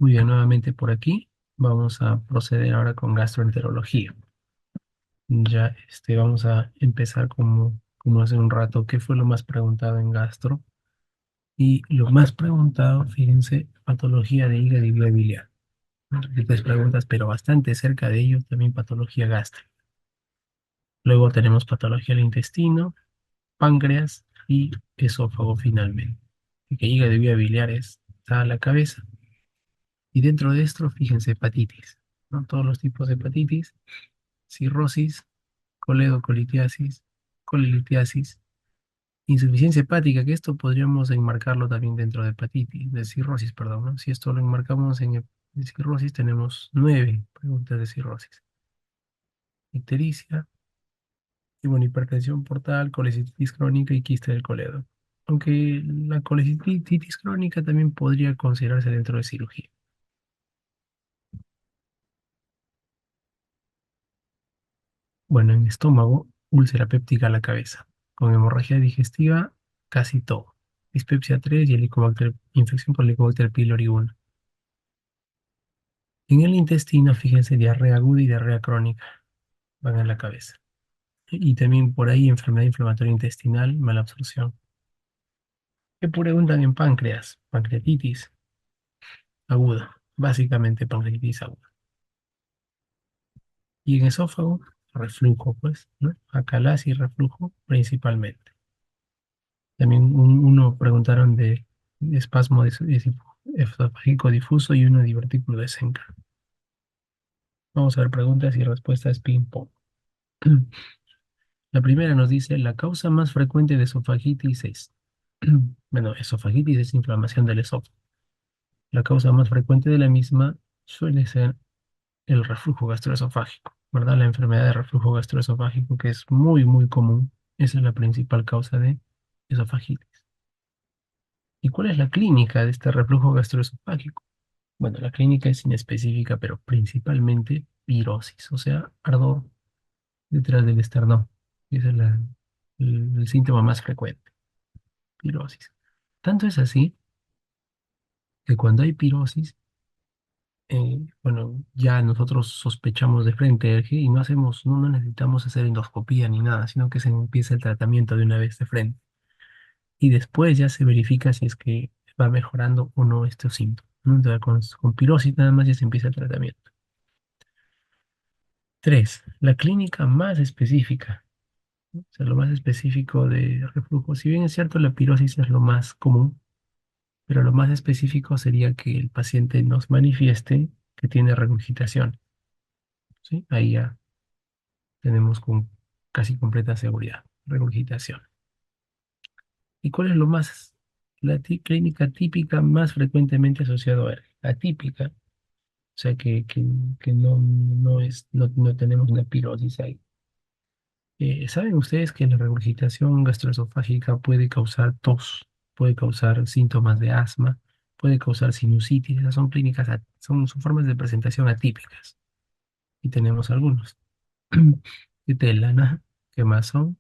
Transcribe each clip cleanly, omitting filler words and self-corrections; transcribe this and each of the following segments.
Muy bien, nuevamente por aquí. Vamos a proceder ahora con gastroenterología. Ya vamos a empezar como hace un rato, ¿qué fue lo más preguntado en gastro? Y lo más preguntado, fíjense, patología de hígado y vía biliar. Tres preguntas, pero bastante cerca de ellos también patología gástrica. Luego tenemos patología del intestino, páncreas y esófago finalmente. Y que hígado y vía biliares está a la cabeza. Y dentro de esto, fíjense, hepatitis, ¿no? Todos los tipos de hepatitis, cirrosis, coledocolitiasis, colelitiasis, insuficiencia hepática, que esto podríamos enmarcarlo también dentro de hepatitis, de cirrosis, perdón, ¿no? Si esto lo enmarcamos en cirrosis, tenemos 9 preguntas de cirrosis. Ictericia, y bueno, hipertensión portal, colecistitis crónica y quiste del coledo. Aunque la colecistitis crónica también podría considerarse dentro de cirugía. Bueno, en estómago, úlcera péptica a la cabeza. Con hemorragia digestiva, casi todo. Dispepsia 3 y helicobacter, infección por Helicobacter pylori 1. En el intestino, fíjense, diarrea aguda y diarrea crónica van a la cabeza. Y también por ahí enfermedad inflamatoria intestinal, malabsorción. ¿Qué preguntan en páncreas? Pancreatitis aguda, básicamente pancreatitis aguda. Y en esófago, reflujo, pues, ¿no? Acalasia y reflujo principalmente. También uno preguntaron de espasmo esofágico difuso y uno de divertículo de Senca. Vamos a ver preguntas y respuestas ping-pong. La primera nos dice, la causa más frecuente de esofagitis es, bueno, esofagitis es inflamación del esófago. La causa más frecuente de la misma suele ser el reflujo gastroesofágico, ¿verdad? La enfermedad de reflujo gastroesofágico, que es muy, muy común. Esa es la principal causa de esofagitis. ¿Y cuál es la clínica de este reflujo gastroesofágico? Bueno, la clínica es inespecífica, pero principalmente pirosis, o sea, ardor detrás del esternón. Ese es el síntoma más frecuente, pirosis. Tanto es así que cuando hay pirosis, bueno, ya nosotros sospechamos de frente y no necesitamos hacer endoscopía ni nada, sino que se empieza el tratamiento de una vez de frente. Y después ya se verifica si es que va mejorando o no estos síntomas, ¿no? Entonces, con pirosis nada más ya se empieza el tratamiento. 3. La clínica más específica. ¿No? O sea, lo más específico de reflujo. Si bien es cierto, la pirosis es lo más común, pero lo más específico sería que el paciente nos manifieste que tiene regurgitación. ¿Sí? Ahí ya tenemos con casi completa seguridad. Regurgitación. ¿Y cuál es clínica típica más frecuentemente asociada a él? Atípica, o sea que no tenemos una pirosis ahí. ¿Saben ustedes que la regurgitación gastroesofágica puede causar tos, puede causar síntomas de asma, puede causar sinusitis? Esas son son formas de presentación atípicas. Y tenemos algunos. ¿Qué telana? ¿Qué más son?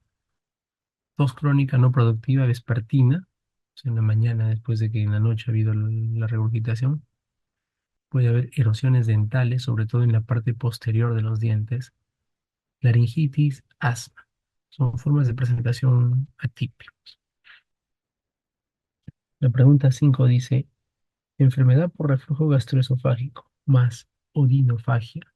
Tos crónica no productiva vespertina, o sea, en la mañana después de que en la noche ha habido la regurgitación. Puede haber erosiones dentales, sobre todo en la parte posterior de los dientes, laringitis, asma. Son formas de presentación atípicas. La pregunta 5 dice, enfermedad por reflujo gastroesofágico más odinofagia,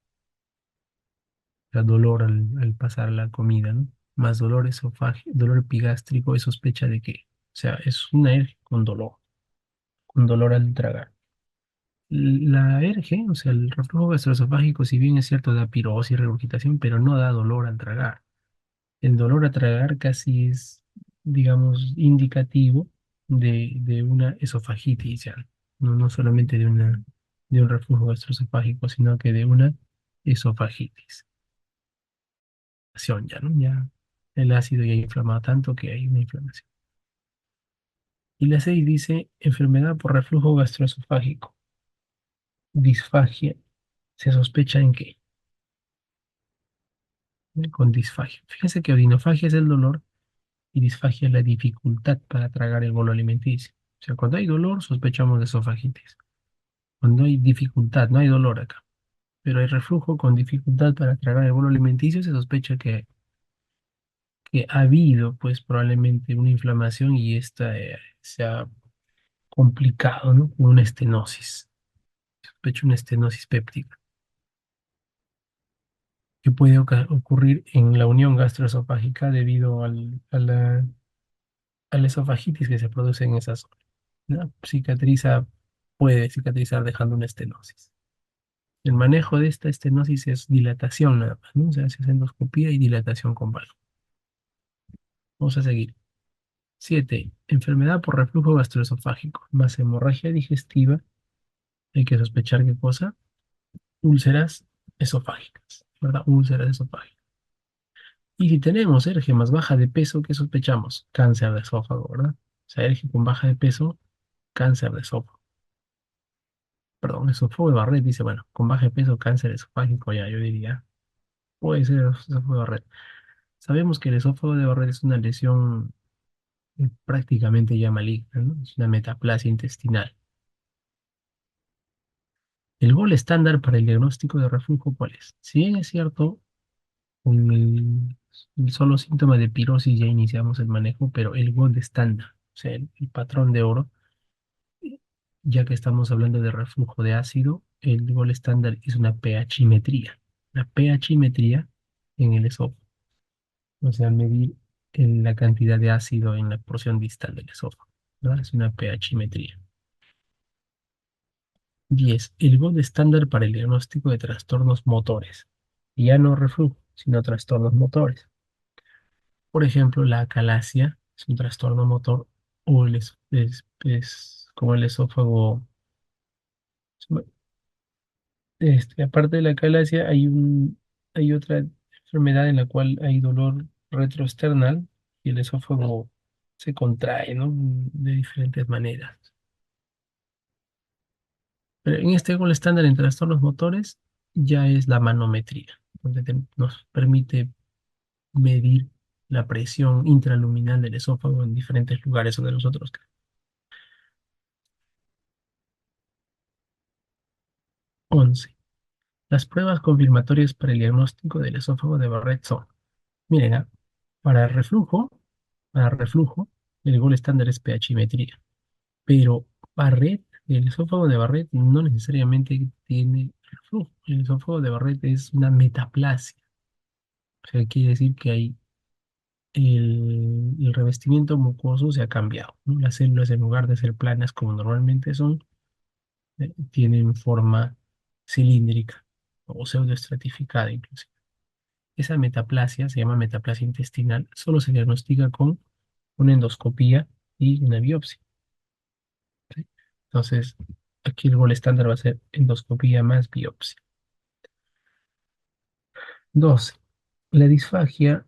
o sea, dolor al pasar la comida, ¿no? Más dolor esofágico, dolor epigástrico, es sospecha de que, o sea, es una alergia con dolor al tragar. La alergia, o sea, el reflujo gastroesofágico, si bien es cierto, da pirosis y regurgitación, pero no da dolor al tragar. El dolor a tragar casi es, digamos, indicativo de una esofagitis ya. No solamente de un reflujo gastroesofágico, sino que de una esofagitis. Ya, ¿no? Ya el ácido ya ha inflamado tanto que hay una inflamación. Y la 6 dice enfermedad por reflujo gastroesofágico. Disfagia. ¿Se sospecha en qué? Con disfagia. Fíjense que odinofagia es el dolor y disfagia es la dificultad para tragar el bolo alimenticio. O sea, cuando hay dolor, sospechamos de esofagitis. Cuando hay dificultad, no hay dolor acá, pero hay reflujo con dificultad para tragar el bolo alimenticio, se sospecha que ha habido, pues, probablemente una inflamación y esta se ha complicado, ¿no? Con una estenosis. Sospecho una estenosis péptica, que puede ocurrir en la unión gastroesofágica debido a la esofagitis que se produce en esa zona, ¿no? Puede cicatrizar dejando una estenosis. El manejo de esta estenosis es dilatación nada más, ¿no? O sea, se hace endoscopía y dilatación con valgo. Vamos a seguir. 7. Enfermedad por reflujo gastroesofágico más hemorragia digestiva. Hay que sospechar qué cosa. Úlceras esofágicas, ¿verdad? Úlceras esofágicas. Y si tenemos alergia más baja de peso, ¿qué sospechamos? Cáncer de esófago, ¿verdad? O sea, alergia con baja de peso, cáncer de esófago. Perdón, esófago de Barrett dice, bueno, con baja de peso, cáncer esofágico, ya, yo diría, puede ser esófago de Barrett. Sabemos que el esófago de Barrett es una lesión prácticamente ya maligna, ¿no? Es una metaplasia intestinal. El gol estándar para el diagnóstico de reflujo, ¿cuál es? Si bien es cierto, con el solo síntoma de pirosis ya iniciamos el manejo, pero el gol estándar, o sea, el patrón de oro, ya que estamos hablando de reflujo de ácido, el gol estándar es una pHimetría. La pHimetría en el esófago, o sea, medir la cantidad de ácido en la porción distal del esófago, ¿verdad? Es una pHimetría. 10. El gold estándar para el diagnóstico de trastornos motores. Ya no reflujo, sino trastornos motores. Por ejemplo, la acalasia es un trastorno motor o es como el esófago. Aparte de la acalasia, hay otra enfermedad en la cual hay dolor retroesternal y el esófago se contrae, ¿no? De diferentes maneras. Pero en este gol estándar en trastornos motores ya es la manometría, donde nos permite medir la presión intraluminal del esófago en diferentes lugares donde nosotros. 11. Las pruebas confirmatorias para el diagnóstico del esófago de Barrett son, miren, para reflujo, para reflujo, el gol estándar es pHimetría, pero Barrett, el esófago de Barrett no necesariamente tiene reflujo. El esófago de Barrett es una metaplasia, o sea, quiere decir que hay el revestimiento mucoso se ha cambiado, ¿no? Las células, en lugar de ser planas como normalmente son, tienen forma cilíndrica o pseudoestratificada inclusive. Esa metaplasia se llama metaplasia intestinal, solo se diagnostica con una endoscopía y una biopsia, ¿sí? Entonces, aquí el gol estándar va a ser endoscopía más biopsia. 12. La disfagia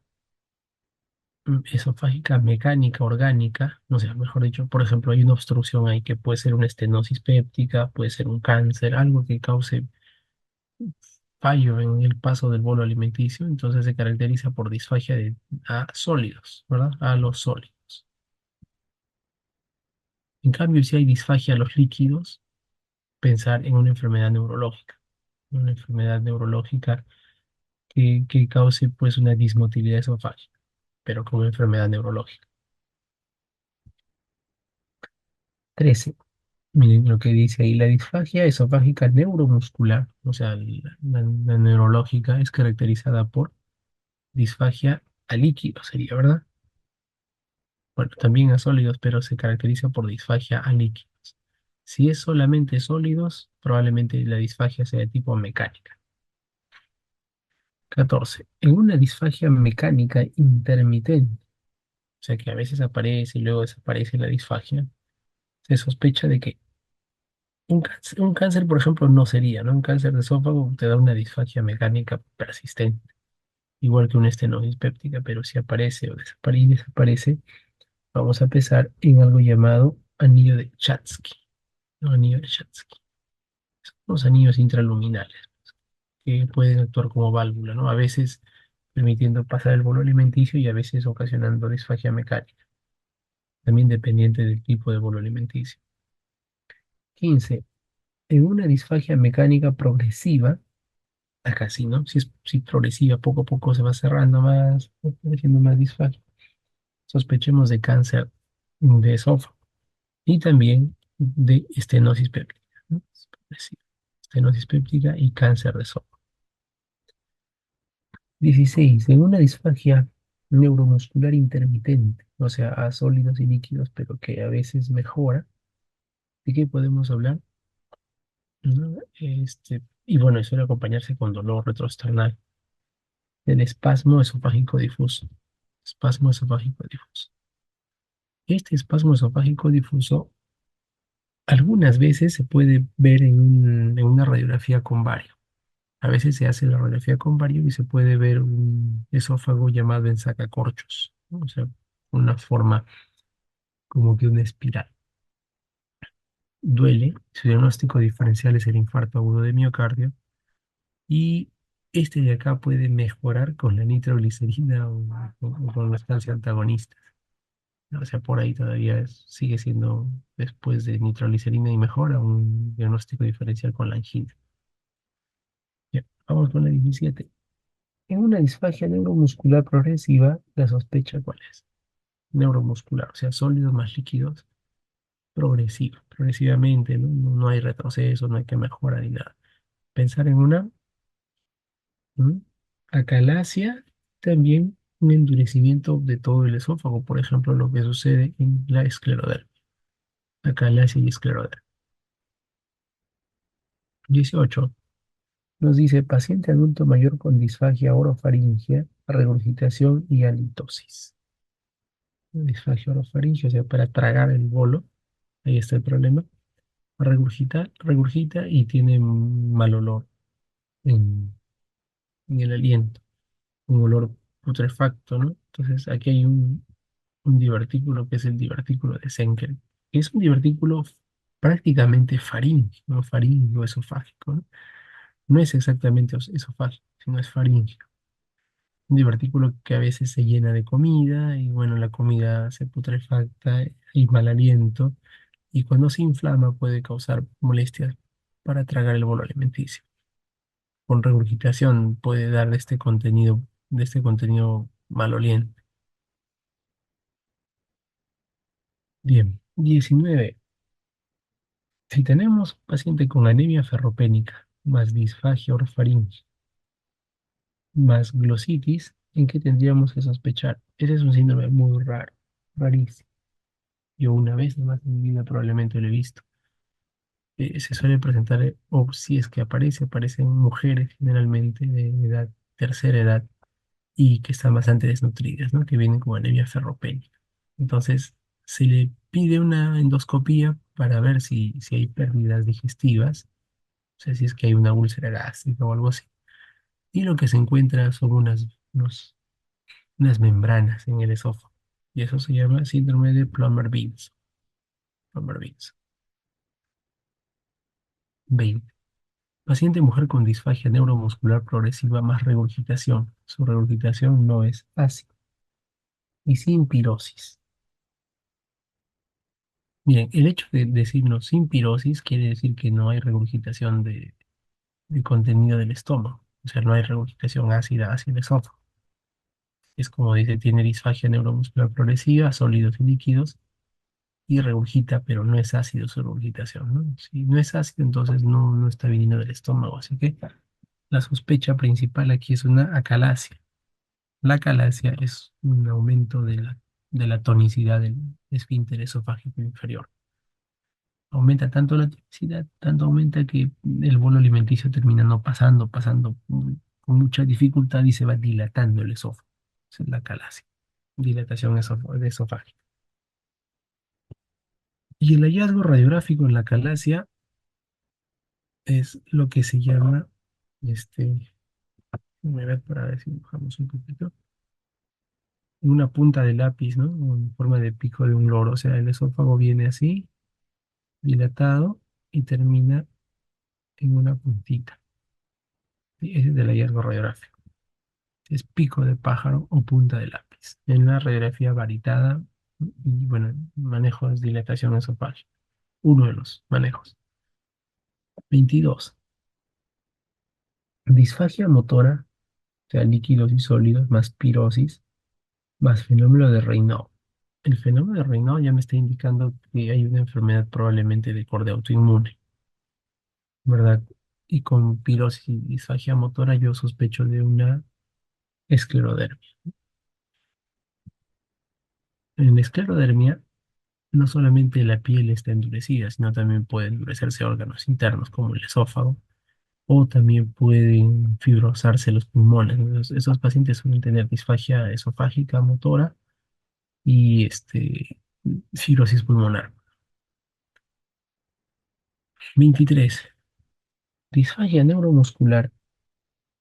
esofágica mecánica, orgánica, no sé, mejor dicho, por ejemplo, hay una obstrucción ahí que puede ser una estenosis péptica, puede ser un cáncer, algo que cause fallo en el paso del bolo alimenticio, entonces se caracteriza por disfagia a sólidos, ¿verdad? A los sólidos. En cambio, si hay disfagia a los líquidos, pensar en una enfermedad neurológica que cause pues una dismotilidad esofágica, pero como enfermedad neurológica. 13. Miren lo que dice ahí, la disfagia esofágica neuromuscular, o sea, la neurológica es caracterizada por disfagia a líquidos, sería, ¿verdad? Bueno, también a sólidos, pero se caracteriza por disfagia a líquidos. Si es solamente sólidos, probablemente la disfagia sea de tipo mecánica. 14. En una disfagia mecánica intermitente, o sea que a veces aparece y luego desaparece la disfagia, se sospecha de que un cáncer, por ejemplo, no sería, ¿no? Un cáncer de esófago te da una disfagia mecánica persistente, igual que una estenosis péptica, pero si aparece o desaparece, vamos a pensar en algo llamado anillo de Chatsky, ¿no? Anillo de Chatsky. Son los anillos intraluminales que pueden actuar como válvula, ¿no? A veces permitiendo pasar el bolo alimenticio y a veces ocasionando disfagia mecánica, también dependiente del tipo de bolo alimenticio. 15. En una disfagia mecánica progresiva, acá sí, ¿no? Si progresiva, poco a poco se va cerrando más, va apareciendo más disfagia. Sospechemos de cáncer de esófago y también de estenosis péptica, ¿no? Es progresiva. Estenosis péptica y cáncer de esófago. 16. En una disfagia neuromuscular intermitente, o sea, a sólidos y líquidos, pero que a veces mejora, ¿de qué podemos hablar? ¿No? Y bueno, suele acompañarse con dolor retroesternal, del espasmo esofágico difuso. Espasmo esofágico difuso. Este espasmo esofágico difuso algunas veces se puede ver en una radiografía con bario. A veces se hace la radiografía con bario y se puede ver un esófago llamado ensacacorchos, ¿no? O sea, una forma como que una espiral. Duele, su diagnóstico diferencial es el infarto agudo de miocardio y este de acá puede mejorar con la nitroglicerina o con los calcio antagonistas. O sea, por ahí todavía sigue siendo después de nitroglicerina y mejora un diagnóstico diferencial con la angina. Ya, vamos con la 17. En una disfagia neuromuscular progresiva, la sospecha cuál es. Neuromuscular, o sea, sólidos más líquidos, progresiva, progresivamente, ¿no? No hay retroceso, no hay que mejorar ni nada. Pensar en una acalasia, también un endurecimiento de todo el esófago, por ejemplo, lo que sucede en la esclerodermia, acalasia y esclerodermia. 18. Nos dice paciente adulto mayor con disfagia orofaringea, regurgitación y halitosis. Disfagia orofaringea, o sea, para tragar el bolo, ahí está el problema. Regurgita y tiene mal olor en, en el aliento, un olor putrefacto, ¿no? Entonces aquí hay un divertículo que es el divertículo de Schenker, que es un divertículo prácticamente faríngeo, ¿no? Faríngeo esofágico, ¿no? No es exactamente esofágico, sino es faríngeo. Un divertículo que a veces se llena de comida y bueno, la comida se putrefacta y mal aliento y cuando se inflama puede causar molestias para tragar el bolo alimenticio. Con regurgitación puede dar de este contenido maloliente. Bien, 19. Si tenemos paciente con anemia ferropénica, más disfagia orofaringe, más glositis, ¿en qué tendríamos que sospechar? Ese es un síndrome muy raro, rarísimo. Yo una vez nomás en mi vida probablemente lo he visto. Se suele presentar, o si es que aparece en mujeres generalmente de edad, tercera edad, y que están bastante desnutridas, ¿no? Que vienen con anemia ferropénica. Entonces, se le pide una endoscopía para ver si hay pérdidas digestivas, o sea, si es que hay una úlcera gástrica o algo así. Y lo que se encuentra son unas membranas en el esófago. Y eso se llama síndrome de Plummer-Binns. Plummer-Binns. 20. Paciente mujer con disfagia neuromuscular progresiva más regurgitación. Su regurgitación no es ácida y sin pirosis. Miren, el hecho de decirnos sin pirosis quiere decir que no hay regurgitación de contenido del estómago. O sea, no hay regurgitación ácida hacia el esófago. Es como dice, tiene disfagia neuromuscular progresiva, sólidos y líquidos, y regurgita, pero no es ácido su regurgitación, ¿no? Si no es ácido, entonces no está viniendo del estómago. Así que la sospecha principal aquí es una acalasia. La acalasia es un aumento de la tonicidad del esfínter esofágico inferior. Aumenta tanto la toxicidad, tanto aumenta que el bolo alimenticio termina no pasando con mucha dificultad y se va dilatando el esófago. Esa es la calasia, dilatación esofágica. Y el hallazgo radiográfico en la calasia es lo que se llama, déjame ver para ver si dibujamos un poquito, una punta de lápiz, ¿no? En forma de pico de un loro. O sea, el esófago viene así, dilatado, y termina en una puntita. Y ese es el hallazgo radiográfico. Es pico de pájaro o punta de lápiz. En la radiografía varitada, y bueno, manejo es dilatación esofágica. Uno de los manejos. 22. Disfagia motora, o sea, líquidos y sólidos, más pirosis, más fenómeno de Raynaud. El fenómeno de Raynaud ya me está indicando que hay una enfermedad probablemente de corte autoinmune, ¿verdad? Y con pirosis y disfagia motora yo sospecho de una esclerodermia. En la esclerodermia no solamente la piel está endurecida, sino también pueden endurecerse órganos internos como el esófago o también pueden fibrosarse los pulmones. Entonces, esos pacientes suelen tener disfagia esofágica motora y fibrosis pulmonar. 23. Disfagia neuromuscular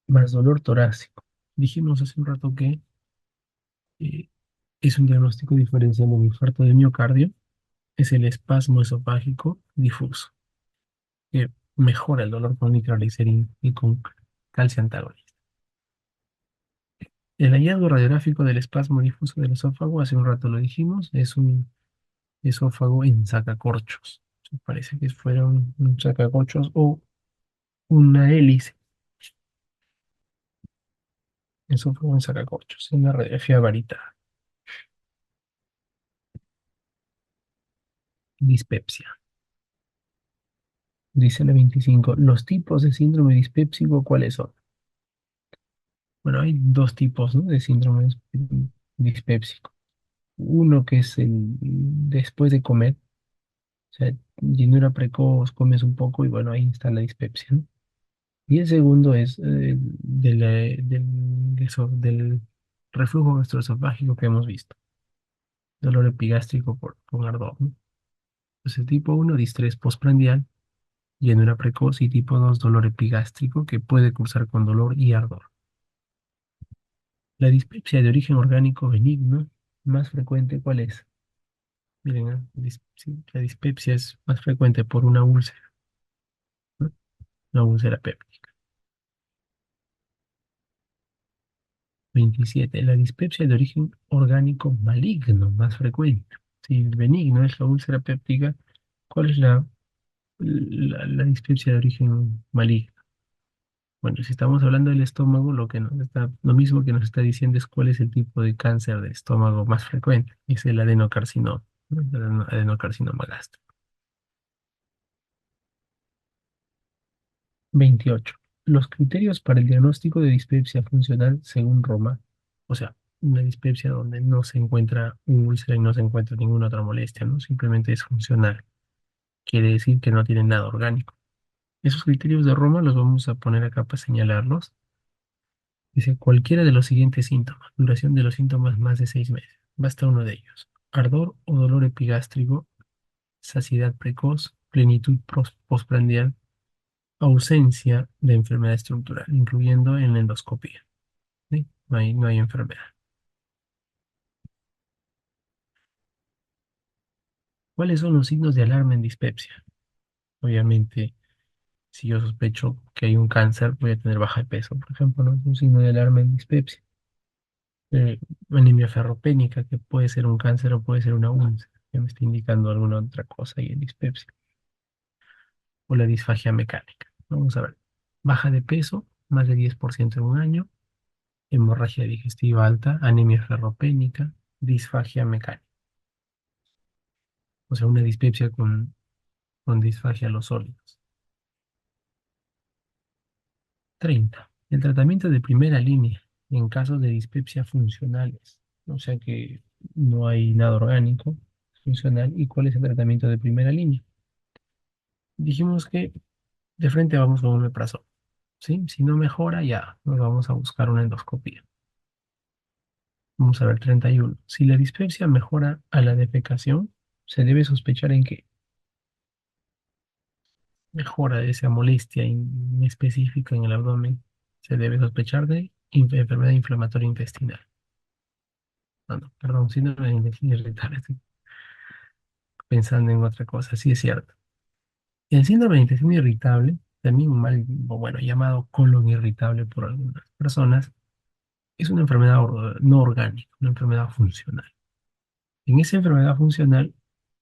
más dolor torácico. Dijimos hace un rato que eh, es un diagnóstico diferencial de un infarto de miocardio. Es el espasmo esofágico difuso, que mejora el dolor con nitroglicerina y con calcio antagonista. El hallazgo radiográfico del espasmo difuso del esófago, hace un rato lo dijimos, es un esófago en sacacorchos. Parece que fuera un sacacorchos o una hélice. Esófago en sacacorchos, en la radiografía varita. Dispepsia. Dice la 25. Los tipos de síndrome dispépsico, ¿cuáles son? Bueno, hay dos tipos, ¿no?, de síndrome dispépsico. Uno que es el después de comer, o sea, llenura precoz, comes un poco y bueno, ahí está la dispepsia, ¿no? Y el segundo es del reflujo gastroesofágico que hemos visto, dolor epigástrico por ardor, ¿no? Entonces, tipo uno distrés postprandial, llenura precoz, y tipo 2 dolor epigástrico que puede cursar con dolor y ardor. La dispepsia de origen orgánico benigno, más frecuente, ¿cuál es? Miren, ¿eh? Sí, la dispepsia es más frecuente por una úlcera, ¿no? Una úlcera péptica. 27. La dispepsia de origen orgánico maligno, más frecuente. Si el benigno es la úlcera péptica, ¿cuál es la dispepsia de origen maligno? Bueno, si estamos hablando del estómago, lo mismo que nos está diciendo es cuál es el tipo de cáncer de estómago más frecuente. Es el adenocarcinoma, ¿no? El adenocarcinoma gástrico. 28. Los criterios para el diagnóstico de dispepsia funcional según Roma, o sea, una dispepsia donde no se encuentra un úlcera y no se encuentra ninguna otra molestia, ¿no? Simplemente es funcional. Quiere decir que no tiene nada orgánico. Esos criterios de Roma los vamos a poner acá para señalarlos. Dice cualquiera de los siguientes síntomas, duración de los síntomas más de 6 meses. Basta uno de ellos. Ardor o dolor epigástrico, saciedad precoz, plenitud postprandial, ausencia de enfermedad estructural, incluyendo en la endoscopía. ¿Sí? No hay enfermedad. ¿Cuáles son los signos de alarma en dispepsia? Obviamente, si yo sospecho que hay un cáncer, voy a tener baja de peso, por ejemplo, ¿no? Es un signo de alarma en dispepsia. Eh, Anemia ferropénica, que puede ser un cáncer o puede ser una úlcera, que me está indicando alguna otra cosa ahí en dispepsia. O la disfagia mecánica. Vamos a ver. Baja de peso, más de 10% en un año, hemorragia digestiva alta, anemia ferropénica, disfagia mecánica. O sea, una dispepsia con disfagia a los sólidos. 30. El tratamiento de primera línea en casos de dispepsia funcionales. O sea que no hay nada orgánico funcional. ¿Y cuál es el tratamiento de primera línea? Dijimos que de frente vamos con un omeprazol, ¿sí? Si no mejora, ya nos vamos a buscar una endoscopia. Vamos a ver 31. Si la dispepsia mejora a la defecación, se debe sospechar en que mejora de esa molestia específica en el abdomen. Se debe sospechar de enfermedad inflamatoria intestinal. No, no, perdón, síndrome de intestino irritable. Estoy pensando en otra cosa, sí es cierto. El síndrome de intestino irritable, también mal, o bueno, llamado colon irritable por algunas personas, es una enfermedad no orgánica, una enfermedad funcional. En esa enfermedad funcional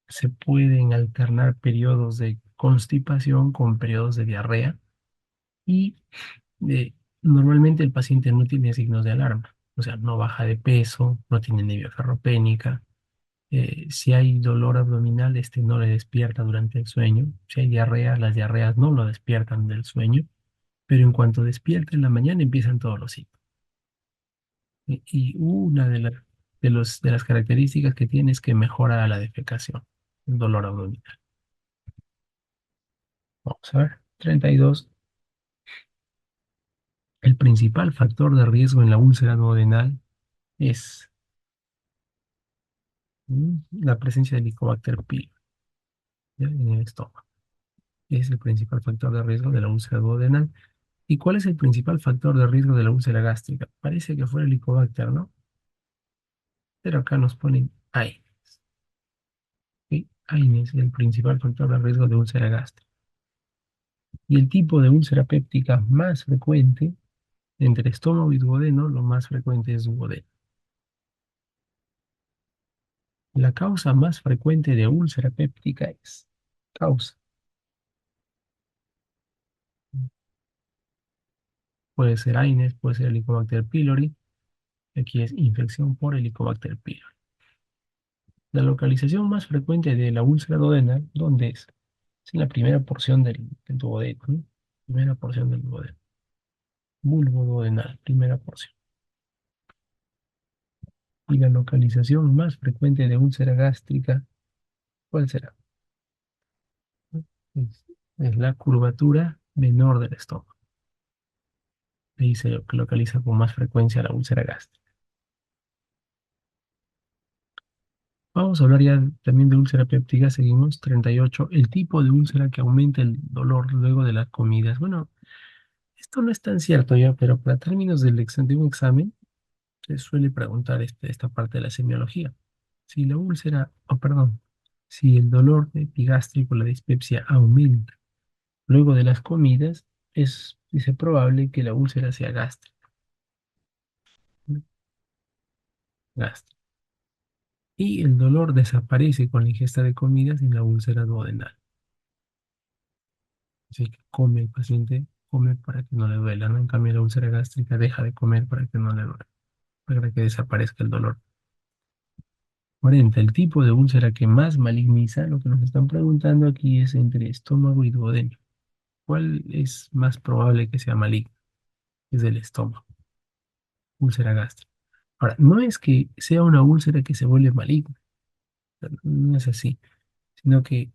se pueden alternar periodos de constipación con periodos de diarrea y normalmente el paciente no tiene signos de alarma, o sea, no baja de peso, no tiene anemia ferropénica. Si hay dolor abdominal, este no le despierta durante el sueño. Si hay diarrea, las diarreas no lo despiertan del sueño, pero en cuanto despierta en la mañana empiezan todos los síntomas. Y una de las características que tiene es que mejora la defecación, el dolor abdominal. Vamos a ver. 32. El principal factor de riesgo en la úlcera duodenal es la presencia de Helicobacter pylori, ¿ya? En el estómago. Es el principal factor de riesgo de la úlcera duodenal. ¿Y cuál es el principal factor de riesgo de la úlcera gástrica? Parece que fuera el Helicobacter, ¿no? Pero acá nos ponen AINES. ¿Sí? AINES es el principal factor de riesgo de úlcera gástrica. Y el tipo de úlcera péptica más frecuente entre estómago y duodeno, lo más frecuente es duodeno. La causa más frecuente de úlcera péptica es causa. Puede ser AINES, puede ser Helicobacter pylori. Aquí es infección por Helicobacter pylori. La localización más frecuente de la úlcera duodenal, ¿dónde es? Es en la primera porción del duodeno, ¿no? Primera porción del duodeno. Bulbo duodenal, primera porción. Y la localización más frecuente de úlcera gástrica, ¿cuál será? Es, es la curvatura menor del estómago. Ahí se localiza con más frecuencia la úlcera gástrica. Vamos a hablar ya también de úlcera péptica. Seguimos. 38. El tipo de úlcera que aumenta el dolor luego de las comidas. Bueno, esto no es tan cierto ya, pero para términos de un examen, se suele preguntar esta parte de la semiología. Si la úlcera, perdón, si el dolor epigástrico, la dispepsia, aumenta luego de las comidas, dice probable que la úlcera sea gástrica. ¿No? Gástrica. Y el dolor desaparece con la ingesta de comidas en la úlcera duodenal. Así que come el paciente, come para que no le duela, ¿no? En cambio, la úlcera gástrica deja de comer para que no le duela, para que desaparezca el dolor. 40. El tipo de úlcera que más maligniza, lo que nos están preguntando aquí es entre estómago y duodeno. ¿Cuál es más probable que sea maligno? Es el estómago, úlcera gástrica. Ahora, no es que sea una úlcera que se vuelve maligna, no es así, sino que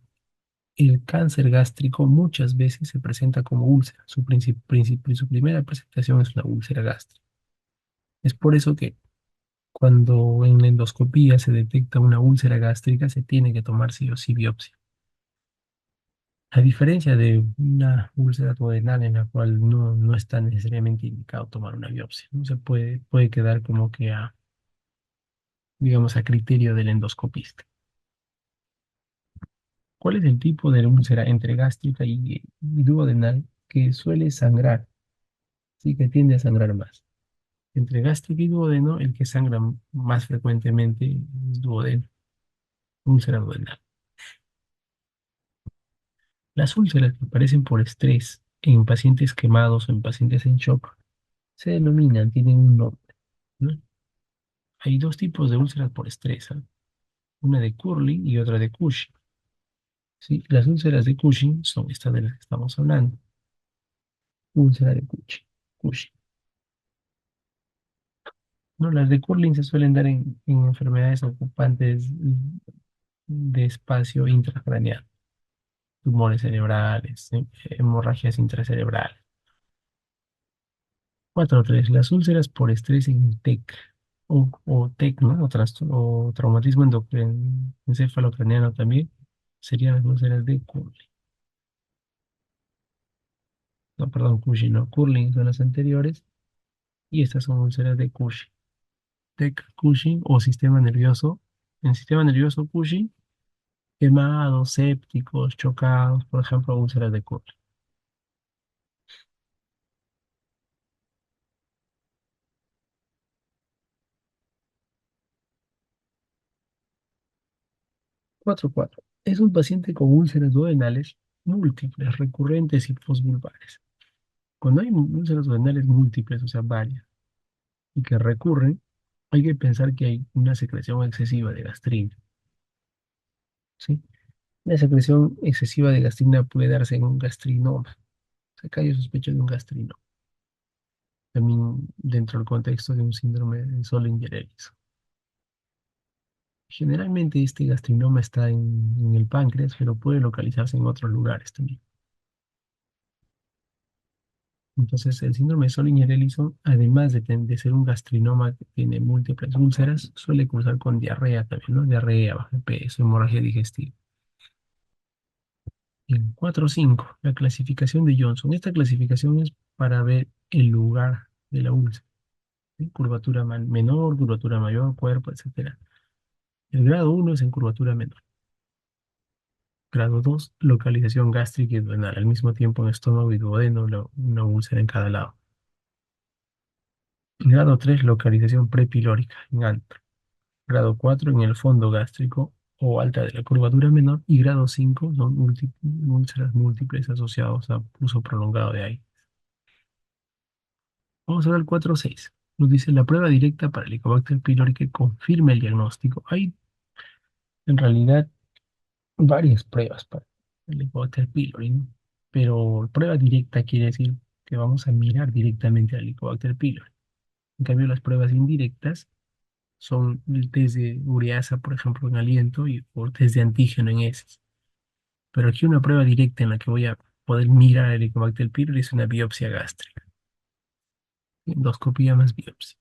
el cáncer gástrico muchas veces se presenta como úlcera. Su primera presentación es una úlcera gástrica. Es por eso que cuando en la endoscopía se detecta una úlcera gástrica, se tiene que tomar sí o sí biopsia. A diferencia de una úlcera duodenal en la cual no está necesariamente indicado tomar una biopsia, no se puede quedar como que digamos, a criterio del endoscopista. ¿Cuál es el tipo de úlcera entre gástrica y duodenal que suele sangrar? Sí, que tiende a sangrar más. Entre gástrica y duodeno, el que sangra más frecuentemente es duodeno, úlcera duodenal. Las úlceras que aparecen por estrés en pacientes quemados o en pacientes en shock se denominan, tienen un nombre, ¿no? Hay dos tipos de úlceras por estrés, ¿ah? Una de Curling y otra de Cushing. ¿Sí? Las úlceras de Cushing son estas de las que estamos hablando. Úlcera de Cushing. ¿No? Las de Curling se suelen dar en enfermedades ocupantes de espacio intracraneal, tumores cerebrales, hemorragias intracerebrales. 4.3. Las úlceras por estrés en el TEC o TEC, ¿no? O traumatismo encefalocraniano también serían las úlceras de Curling. No, perdón, Cushing, no. Curling son las anteriores y estas son úlceras de Cushing. TEC, Cushing o sistema nervioso. En sistema nervioso Cushing, quemados, sépticos, chocados, por ejemplo, úlceras de Curling. 4.4. Es un paciente con úlceras duodenales múltiples, recurrentes y postvulvares. Cuando hay úlceras duodenales múltiples, o sea, varias, y que recurren, hay que pensar que hay una secreción excesiva de gastrina, ¿sí? La secreción excesiva de gastrina puede darse en un gastrinoma. O sea, acá yo sospecho de un gastrinoma, también dentro del contexto de un síndrome de Solinger-Ellis. Generalmente este gastrinoma está en el páncreas, pero puede localizarse en otros lugares también. Entonces, el síndrome de Solinger-Ellison, además de ser un gastrinoma que tiene múltiples úlceras, suele cursar con diarrea también, ¿no? Diarrea, bajo de peso, hemorragia digestiva. En 4.5, la clasificación de Johnson. Esta clasificación es para ver el lugar de la úlcera, ¿sí? Curvatura menor, curvatura mayor, cuerpo, etcétera. El grado 1 es en curvatura menor. Grado 2, localización gástrica y duodenal, al mismo tiempo en estómago y duodeno, una úlcera en cada lado. Grado 3, localización prepilórica en alto. Grado 4 en el fondo gástrico o alta de la curvatura menor. Y grado 5 son úlceras múltiples asociados a uso prolongado de aire. Vamos a ver el 4.6. Nos dice la prueba directa para el Helicobacter pylori que confirma el diagnóstico. Hay en realidad varias pruebas para el Helicobacter pylori, ¿no? Pero prueba directa quiere decir que vamos a mirar directamente al Helicobacter pylori. En cambio, las pruebas indirectas son el test de ureasa, por ejemplo, en aliento o test de antígeno en heces. Pero aquí una prueba directa en la que voy a poder mirar el Helicobacter pylori es una biopsia gástrica. Endoscopía más biopsia.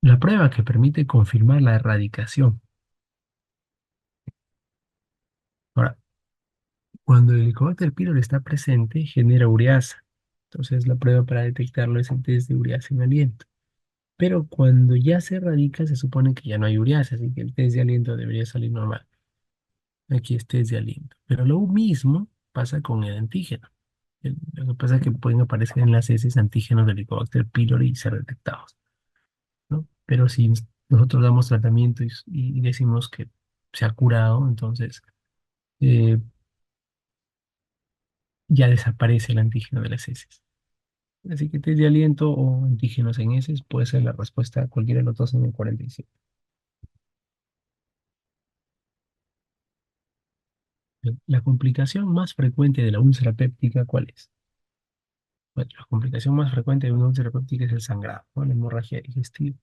La prueba que permite confirmar la erradicación. Ahora, cuando el Helicobacter pylori está presente, genera ureasa. Entonces, la prueba para detectarlo es el test de ureasa en aliento. Pero cuando ya se erradica, se supone que ya no hay ureasa, así que el test de aliento debería salir normal. Aquí es test de aliento. Pero lo mismo pasa con el antígeno. Lo que pasa es que pueden aparecer en las heces antígenos del Helicobacter pylori y ser detectados, ¿no? Pero si nosotros damos tratamiento y decimos que se ha curado, entonces eh, ya desaparece el antígeno de las heces. Así que test de aliento o antígenos en heces puede ser la respuesta a cualquiera de los dos en el 47. La complicación más frecuente de la úlcera péptica, ¿cuál es? Bueno, la complicación más frecuente de una úlcera péptica es el sangrado, ¿no? La hemorragia digestiva.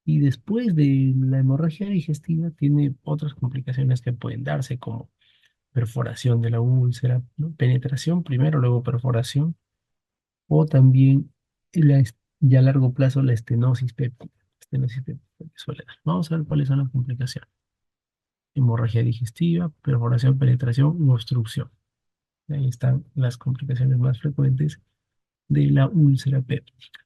Y después de la hemorragia digestiva tiene otras complicaciones que pueden darse, como perforación de la úlcera, ¿no? Penetración primero, luego perforación, o también ya a largo plazo la estenosis péptica que suele dar. Vamos a ver cuáles son las complicaciones. Hemorragia digestiva, perforación, penetración u obstrucción. Ahí están las complicaciones más frecuentes de la úlcera péptica.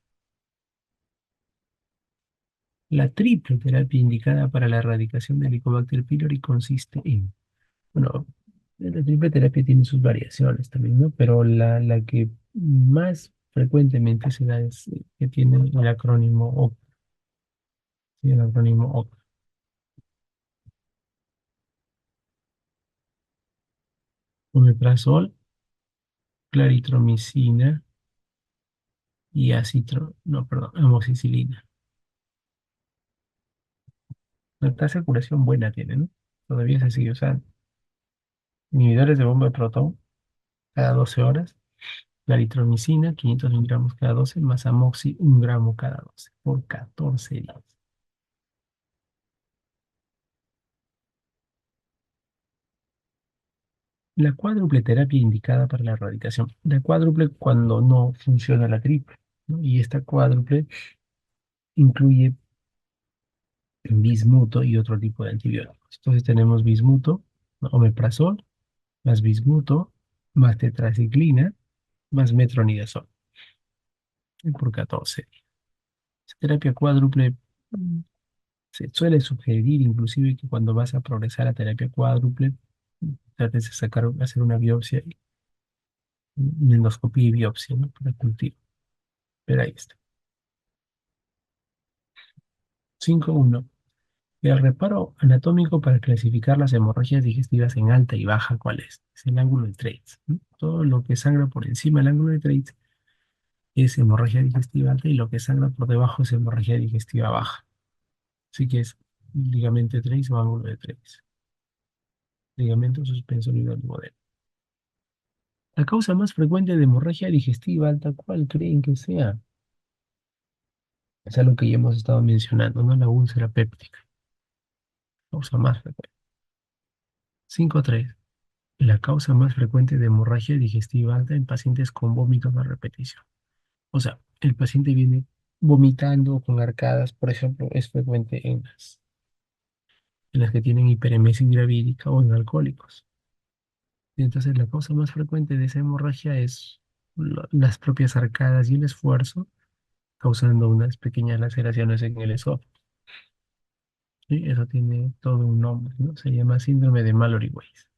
La triple terapia indicada para la erradicación del Helicobacter pylori consiste en, bueno, la triple terapia tiene sus variaciones también, ¿no? Pero la que más frecuentemente se da es que tiene el acrónimo OCA, ¿sí? El acrónimo OCA. Omeprazol, claritromicina y no, perdón, amoxicilina. La tasa de curación buena tiene, ¿no? Todavía se sigue usando. Inhibidores de bomba de protón cada 12 horas. La eritromicina, 500 miligramos cada 12, más amoxi, 1 gramo cada 12, por 14 días. La cuádruple terapia indicada para la erradicación. La cuádruple cuando no funciona la triple, ¿no? Y esta cuádruple incluye bismuto y otro tipo de antibióticos. Entonces tenemos bismuto, ¿no? Omeprazol, más bismuto, más tetraciclina, más metronidazol, y por 14 días. Esta terapia cuádruple se suele sugerir inclusive que cuando vas a progresar a terapia cuádruple, trates de hacer una biopsia, una endoscopía y biopsia, ¿no? Para cultivo. Pero ahí está. 5.1. El reparo anatómico para clasificar las hemorragias digestivas en alta y baja, ¿cuál es? Es el ángulo de Treitz, ¿no? Todo lo que sangra por encima del ángulo de Treitz es hemorragia digestiva alta y lo que sangra por debajo es hemorragia digestiva baja. Así que es ligamento de Treitz o ángulo de Treitz. Ligamento suspensorio del modelo. La causa más frecuente de hemorragia digestiva alta, ¿cuál creen que sea? Es algo que ya hemos estado mencionando, ¿no? La úlcera péptica, causa más frecuente. 5.3. La causa más frecuente de hemorragia digestiva alta en pacientes con vómitos a repetición. O sea, el paciente viene vomitando con arcadas, por ejemplo, es frecuente en las que tienen hiperemesis gravídica o en alcohólicos. Y entonces la causa más frecuente de esa hemorragia es las propias arcadas y el esfuerzo, causando unas pequeñas laceraciones en el esófago. ¿Sí? Eso tiene todo un nombre, ¿no? Se llama síndrome de Mallory-Weiss.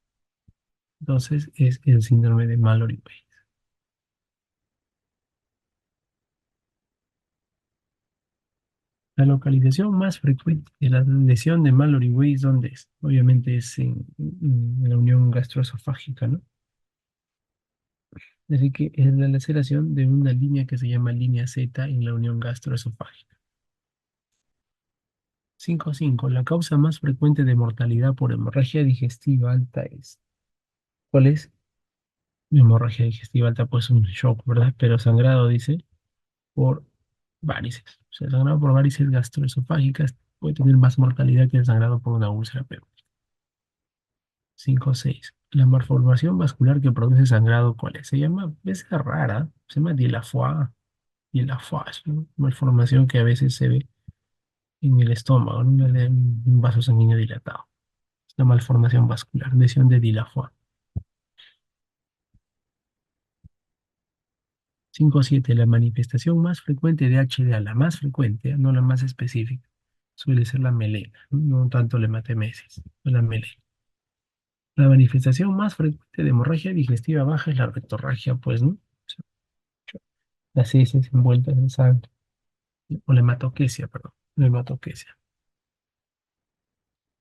Entonces es el síndrome de Mallory-Weiss. La localización más frecuente de la lesión de Mallory-Weiss, ¿dónde es? Obviamente es en la unión gastroesofágica, ¿no? Así que es la laceración de una línea que se llama línea Z en la unión gastroesofágica. 5.5. La causa más frecuente de mortalidad por hemorragia digestiva alta es. ¿Cuál es? Hemorragia digestiva alta, pues un shock, ¿verdad? Pero sangrado, dice, por varices. O sea, el sangrado por varices gastroesofágicas puede tener más mortalidad que el sangrado por una úlcera péptica. 5.6. La malformación vascular que produce sangrado, ¿cuál es? Se llama, es rara, se llama Dilafoy. Dilafoy es una malformación que a veces se ve en el estómago, en un vaso sanguíneo dilatado. Es una malformación vascular, lesión de Dilafoy. 5.7. La manifestación más frecuente de HDA, la más frecuente, no la más específica, suele ser la melena, no tanto la hematemesis, la melena. La manifestación más frecuente de hemorragia digestiva baja es la rectorragia, pues, ¿no? O sea, las heces envueltas en sangre, o la hematoquesia, perdón, la hematoquesia,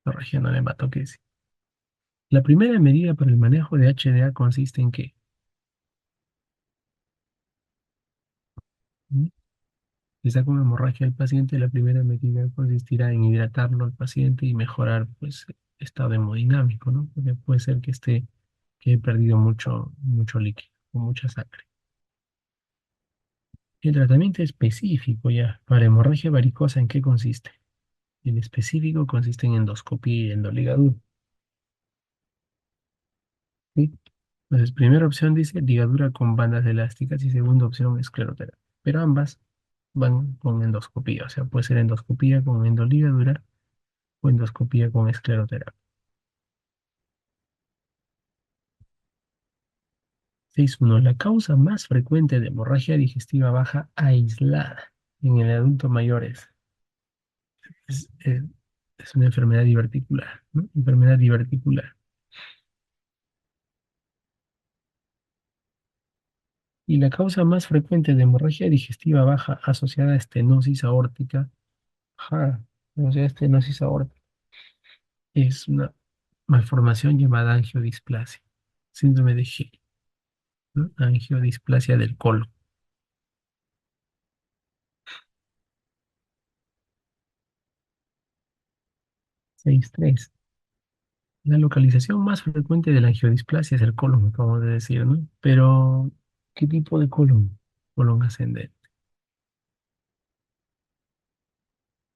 la región de la hematoquesia. La primera medida para el manejo de HDA consiste en que si está con hemorragia el paciente, la primera medida consistirá en hidratarlo al paciente y mejorar, pues, el estado hemodinámico, ¿no? Porque puede ser que haya perdido mucho líquido o mucha sangre. El tratamiento específico ya para hemorragia varicosa, ¿en qué consiste? El específico consiste en endoscopia y endoligadura, ¿sí? Entonces, primera opción dice ligadura con bandas elásticas y segunda opción escleroterapia. Pero ambas van con endoscopía, o sea, puede ser endoscopía con endoligadura o endoscopía con escleroterapia. 6.1. La causa más frecuente de hemorragia digestiva baja aislada en el adulto mayor es, eh, es una enfermedad diverticular, ¿no? Enfermedad diverticular. Y la causa más frecuente de hemorragia digestiva baja asociada a estenosis aórtica, ajá, asociada a estenosis aórtica, es una malformación llamada angiodisplasia, síndrome de G, ¿no? Angiodisplasia del colon. 6.3. La localización más frecuente de la angiodisplasia es el colon, acabamos de decir, ¿no? Pero, ¿qué tipo de colon? Colon ascendente.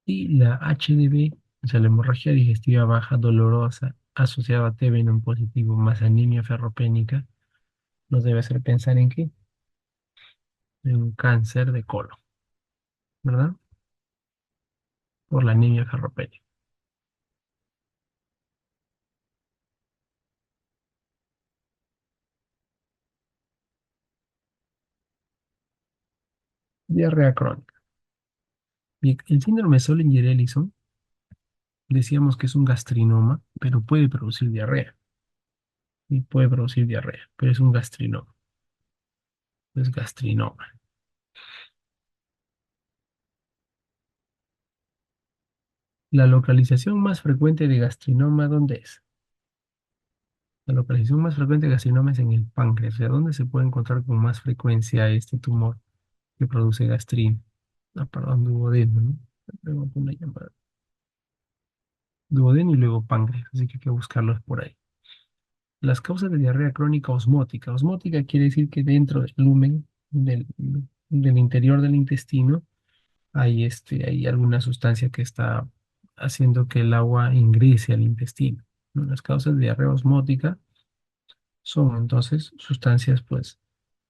Y la HDB, o sea, la hemorragia digestiva baja dolorosa asociada a T en positivo más anemia ferropénica, nos debe hacer pensar en qué? En un cáncer de colon, ¿verdad? Por la anemia ferropénica. Diarrea crónica. Bien, el síndrome de Solinger-Ellison decíamos que es un gastrinoma, pero puede producir diarrea. Y puede producir diarrea, pero es un gastrinoma. Es gastrinoma. La localización más frecuente de gastrinoma, ¿dónde es? La localización más frecuente de gastrinoma es en el páncreas. O sea, ¿dónde se puede encontrar con más frecuencia este tumor que produce gastrina? Ah, perdón, duodeno, ¿no? Tengo una llamada. Duodeno y luego páncreas, así que hay que buscarlos por ahí. Las causas de diarrea crónica osmótica. Osmótica quiere decir que dentro del lumen del interior del intestino hay alguna sustancia que está haciendo que el agua ingrese al intestino, ¿no? Las causas de diarrea osmótica son entonces sustancias pues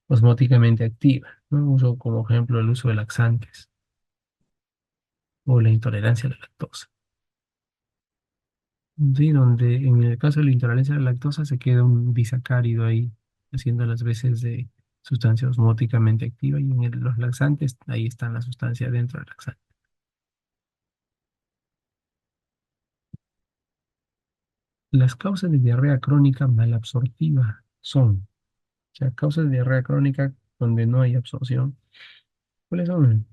osmóticamente activas, ¿no? Uso como ejemplo el uso de laxantes o la intolerancia a la lactosa. Sí, donde en el caso de la intolerancia a la lactosa se queda un disacárido ahí, haciendo las veces de sustancia osmóticamente activa, y en los laxantes, ahí están las sustancias dentro del laxante. Las causas de diarrea crónica malabsortiva son, o sea, causas de diarrea crónica donde no hay absorción. ¿Cuáles son?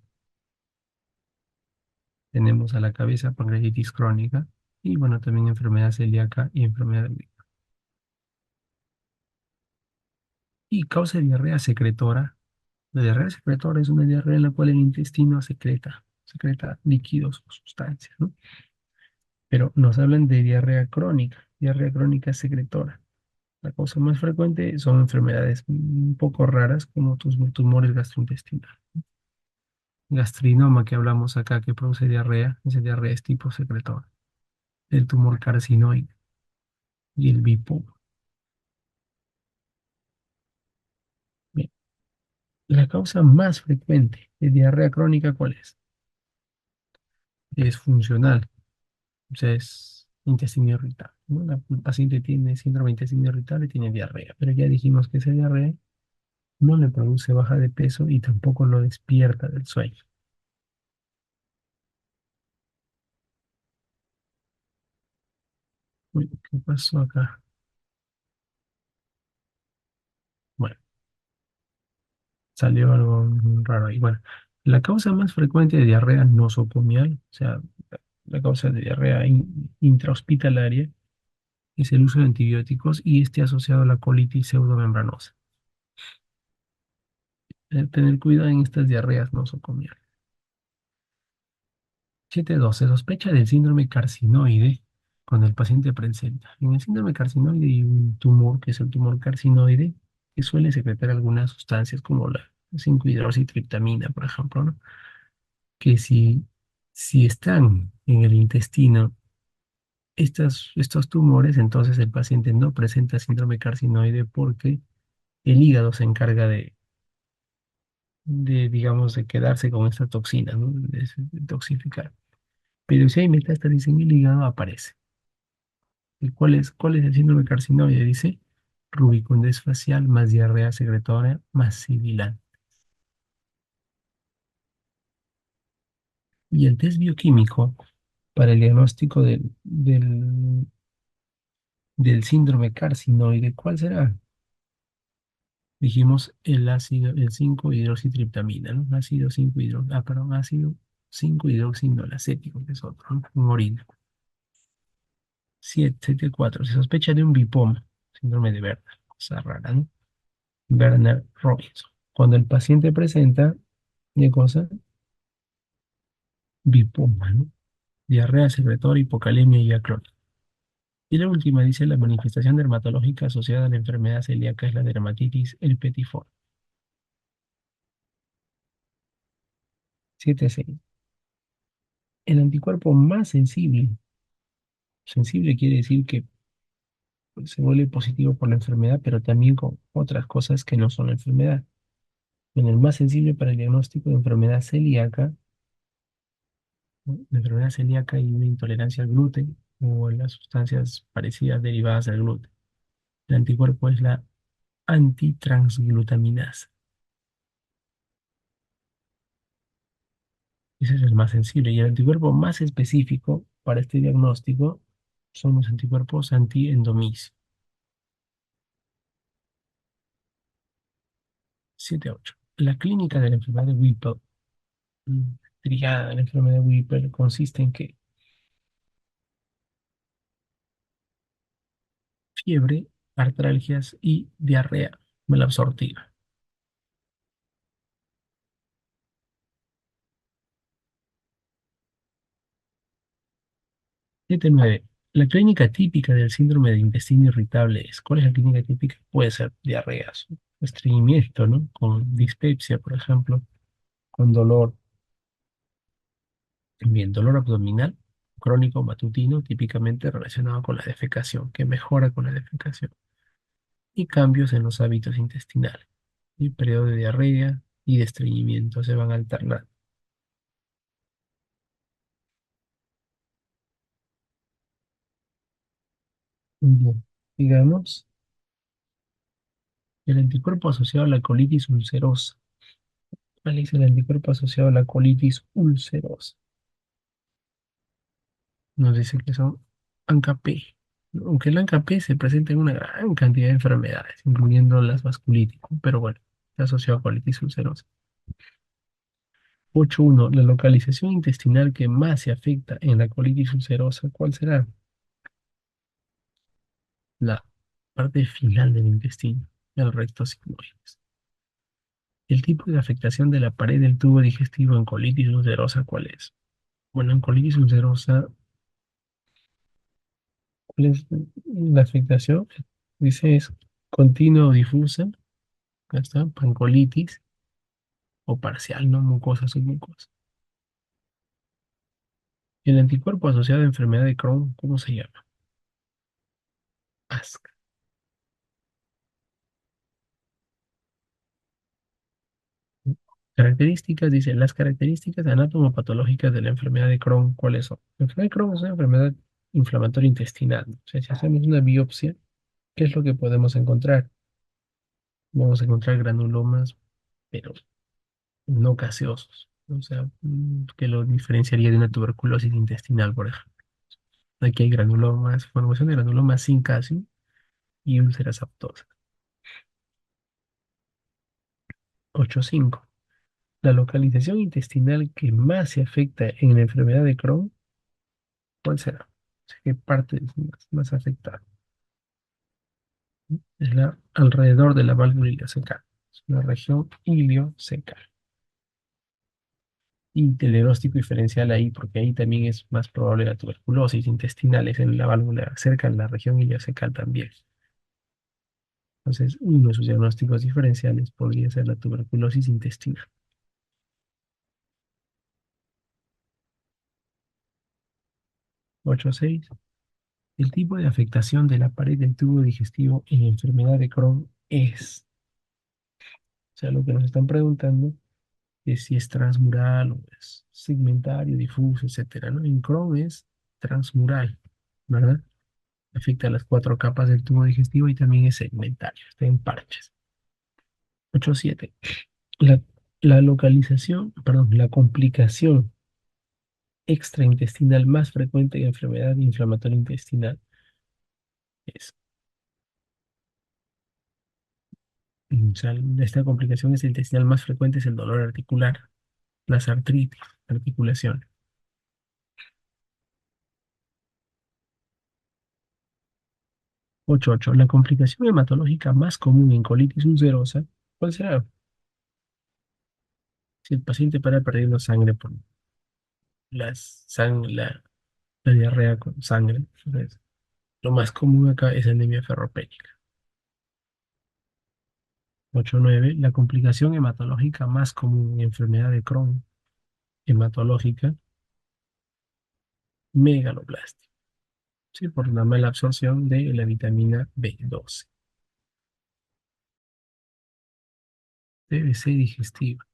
Tenemos a la cabeza pancreatitis crónica y bueno, también enfermedad celíaca y enfermedad de Witt. Y causa de diarrea secretora. La diarrea secretora es una diarrea en la cual el intestino secreta líquidos o sustancias, ¿no? Pero nos hablan de diarrea crónica secretora. La causa más frecuente son enfermedades un poco raras como tumores gastrointestinales. Gastrinoma que hablamos acá que produce diarrea, esa diarrea es tipo secretora. El tumor carcinoide y el bipoma. Bien, la causa más frecuente de diarrea crónica, ¿cuál es? Es funcional, o sea, es intestino irritable, ¿no? El paciente tiene síndrome de intestino irritable y tiene diarrea, pero ya dijimos que esa diarrea no le produce baja de peso y tampoco lo despierta del sueño. Uy, ¿qué pasó acá? Bueno, salió algo raro ahí. Bueno, la causa más frecuente de diarrea nosocomial, o sea, la causa de diarrea intrahospitalaria, es el uso de antibióticos y este asociado a la colitis pseudomembranosa. Tener cuidado en estas diarreas nosocomiales. 7.2. Se sospecha del síndrome carcinoide cuando el paciente presenta. En el síndrome carcinoide hay un tumor, que es el tumor carcinoide, que suele secretar algunas sustancias como la 5-hidroxitriptamina, por ejemplo, ¿no? Que si están en el intestino estos tumores, entonces el paciente no presenta síndrome carcinoide porque el hígado se encarga digamos, de quedarse con esta toxina, ¿no? De toxificar. Pero si hay metástasis en el hígado, aparece. ¿Y cuál es el síndrome carcinoide? Dice rubicundez facial más diarrea secretoria más sibilante. Y el test bioquímico para el diagnóstico del síndrome carcinoide, ¿cuál será? Dijimos el 5-hidroxitriptamina, ¿no? Ácido 5-hidroxinolacético, que es otro, ¿no? En orina. 7.4. Se sospecha de un bipoma, síndrome de Werner, cosa rara, ¿no? Werner Robinson. Cuando el paciente presenta, ¿qué cosa? Bipoma, ¿no? Diarrea secretoria, hipocalemia y acrónica. Y la última dice la manifestación dermatológica asociada a la enfermedad celíaca es la dermatitis herpetiforme. 7.6. El anticuerpo más sensible quiere decir que pues, se vuelve positivo por la enfermedad, pero también con otras cosas que no son la enfermedad. En el más sensible para el diagnóstico de enfermedad celíaca, ¿no? La enfermedad celíaca y una intolerancia al gluten o a las sustancias parecidas derivadas del gluten. El anticuerpo es la antitransglutaminasa. Ese es el más sensible. Y el anticuerpo más específico para este diagnóstico son los anticuerpos antiendomisio. 7.8. La clínica de la enfermedad de Whipple, mm, triada de la enfermedad de Whipple, consiste en que fiebre, artralgias y diarrea malabsortiva. 7-9. La clínica típica del síndrome de intestino irritable es. ¿Cuál es la clínica típica? Puede ser diarreas, estreñimiento, ¿no? Con dispepsia, por ejemplo, con dolor, bien, dolor abdominal crónico matutino, típicamente relacionado con la defecación, que mejora con la defecación, y cambios en los hábitos intestinales. El periodo de diarrea y de estreñimiento se van a alternar. Bien, digamos, el anticuerpo asociado a la colitis ulcerosa. ¿Cuál es el anticuerpo asociado a la colitis ulcerosa? Nos dice que son ANCA-P. Aunque el ANCA-P se presenta en una gran cantidad de enfermedades, incluyendo las vasculitis, ¿no? Pero bueno, está asociado a colitis ulcerosa. 8.1. La localización intestinal que más se afecta en la colitis ulcerosa, ¿cuál será? La parte final del intestino, el recto sigmoides. El tipo de afectación de la pared del tubo digestivo en colitis ulcerosa, ¿cuál es? Bueno, en colitis ulcerosa, ¿cuál es la afectación? Dice es continua o difusa, ya está, pancolitis o parcial, ¿no? Mucosa, submucosa. El anticuerpo asociado a enfermedad de Crohn, ¿cómo se llama? ASC. Características, dice, las características anatomopatológicas de la enfermedad de Crohn, ¿cuáles son? La enfermedad de Crohn es una enfermedad inflamatoria intestinal, ¿no? O sea, si hacemos una biopsia, ¿qué es lo que podemos encontrar? Vamos a encontrar granulomas, pero no gaseosos, ¿no? O sea, que lo diferenciaría de una tuberculosis intestinal, por ejemplo. Aquí hay granulomas, formación de granulomas sin calcio y úlceras aftosas. 8.5. La localización intestinal que más se afecta en la enfermedad de Crohn, ¿cuál será? O sea, ¿qué parte es más afectada? Es la alrededor de la válvula ileocecal. Es una región iliocecal. Y teleróstico diferencial ahí, porque ahí también es más probable la tuberculosis intestinal, es en la válvula cerca de la región iliocecal también. Entonces, uno de sus diagnósticos diferenciales podría ser la tuberculosis intestinal. 8.6. El tipo de afectación de la pared del tubo digestivo en enfermedad de Crohn es, o sea, lo que nos están preguntando es si es transmural o es segmentario, difuso, etcétera, ¿no? En Crohn es transmural, ¿verdad? Afecta a las cuatro capas del tubo digestivo y también es segmentario, está en parches. 8.7. La, la localización, perdón, la complicación extraintestinal más frecuente en enfermedad inflamatoria intestinal es, o sea, esta complicación es intestinal más frecuente es el dolor articular, las artritis, articulación. 8.8. La complicación hematológica más común en colitis ulcerosa, ¿cuál será? Si el paciente para perdiendo sangre por la diarrea con sangre. Entonces, lo más común acá es anemia ferropénica. 8.9. La complicación hematológica más común en enfermedad de Crohn hematológica, megaloblastia, ¿sí? Por la mala absorción de la vitamina B12. PBC digestiva.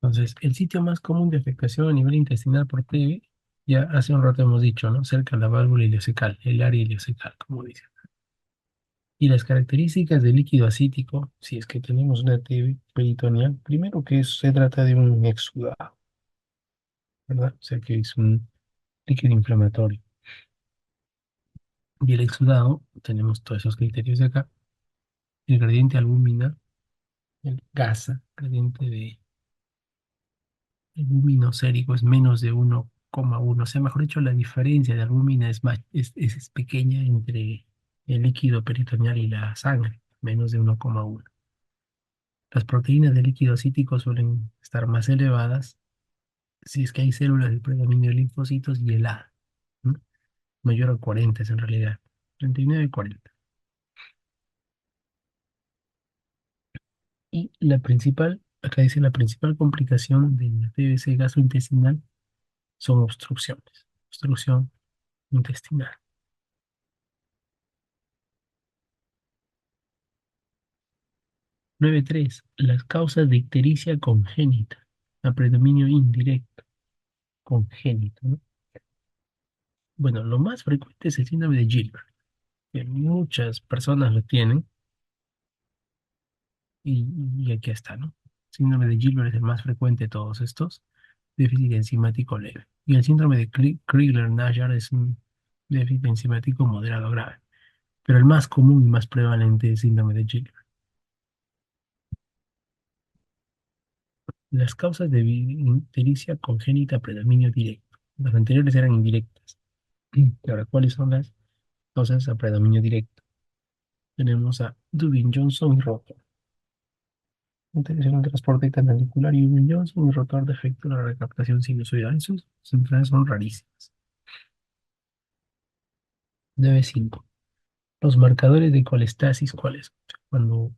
Entonces, el sitio más común de afectación a nivel intestinal por TB, ya hace un rato hemos dicho, ¿no? Cerca de la válvula ileocecal, el área ileocecal, como dice. Y las características del líquido acítico, si es que tenemos una TB peritoneal, primero que se trata de un exudado, ¿verdad? O sea que es un líquido inflamatorio. Y el exudado, tenemos todos esos criterios de acá. El gradiente albúmina, el GASA, gradiente de albúmino sérico es menos de 1 1,1. O sea, mejor dicho, la diferencia de albúmina es pequeña entre el líquido peritoneal y la sangre, menos de 1,1. Las proteínas del líquido cítico suelen estar más elevadas si es que hay células de predominio de linfocitos y el A, ¿no? Mayor a 40 es en realidad, 39 y 40. Y la principal, acá dice la principal complicación de la PVC gastrointestinal son obstrucciones, obstrucción intestinal. 9.3. Las causas de ictericia congénita, a predominio indirecto, congénito, ¿no? Bueno, lo más frecuente es el síndrome de Gilbert, que muchas personas lo tienen, y aquí está, ¿no? Síndrome de Gilbert es el más frecuente de todos estos, déficit enzimático leve. Y el síndrome de Crigler-Najjar es un déficit enzimático moderado grave, pero el más común y más prevalente es el síndrome de Gilbert. Las causas de ictericia congénita a predominio directo. Las anteriores eran indirectas. Y ahora, ¿cuáles son las causas a predominio directo? Tenemos a Dubin, Johnson y Rotor. Alteración del transporte canalicular y Dubin, Johnson y rotor defecto de la recaptación sinusoidal. Sus enfermedades son rarísimas. 9.5. Los marcadores de colestasis, ¿cuáles? Cuando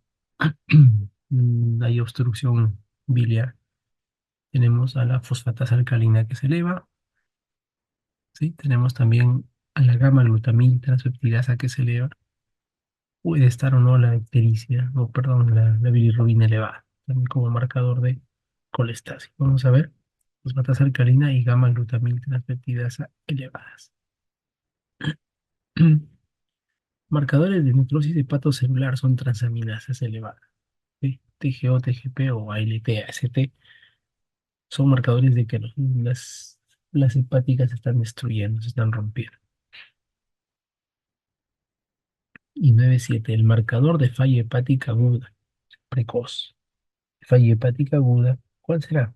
hay obstrucción biliar, tenemos a la fosfatasa alcalina que se eleva, ¿sí? Tenemos también a la gamma glutamil transpeptidasa que se eleva. Puede estar o no la ictericia, o perdón, la bilirrubina elevada, también como marcador de colestasis. Vamos a ver, fosfatasa alcalina y gamma glutamil transpeptidasa elevadas. Marcadores de necrosis hepatocelular son transaminasas elevadas. ¿Sí? TGO, TGP o ALT, AST son marcadores de que las hepáticas se están destruyendo, se están rompiendo. Y 9.7, el marcador de falla hepática aguda, precoz. Falla hepática aguda, ¿cuál será?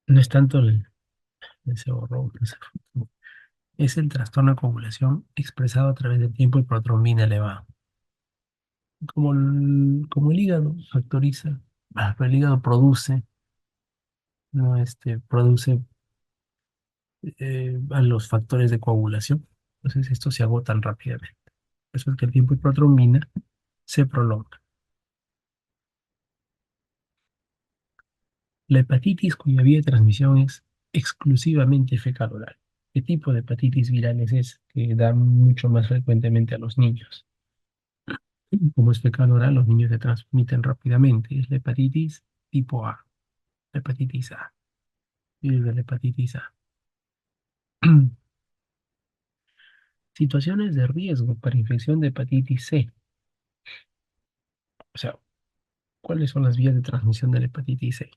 No es tanto ese borrón, es el trastorno de coagulación expresado a través del tiempo y protrombina elevada. Como el hígado factoriza, pero el hígado produce, ¿no? Produce a los factores de coagulación. Entonces estos se agotan rápidamente. Por eso es que el tiempo de protrombina se prolonga. La hepatitis cuya vía de transmisión es exclusivamente fecal-oral. ¿Qué tipo de hepatitis virales es que da mucho más frecuentemente a los niños? Como es fecal-oral, los niños se transmiten rápidamente. Es la hepatitis tipo A, la hepatitis A, virus de la hepatitis A. Situaciones de riesgo para infección de hepatitis C. O sea, ¿cuáles son las vías de transmisión de la hepatitis C?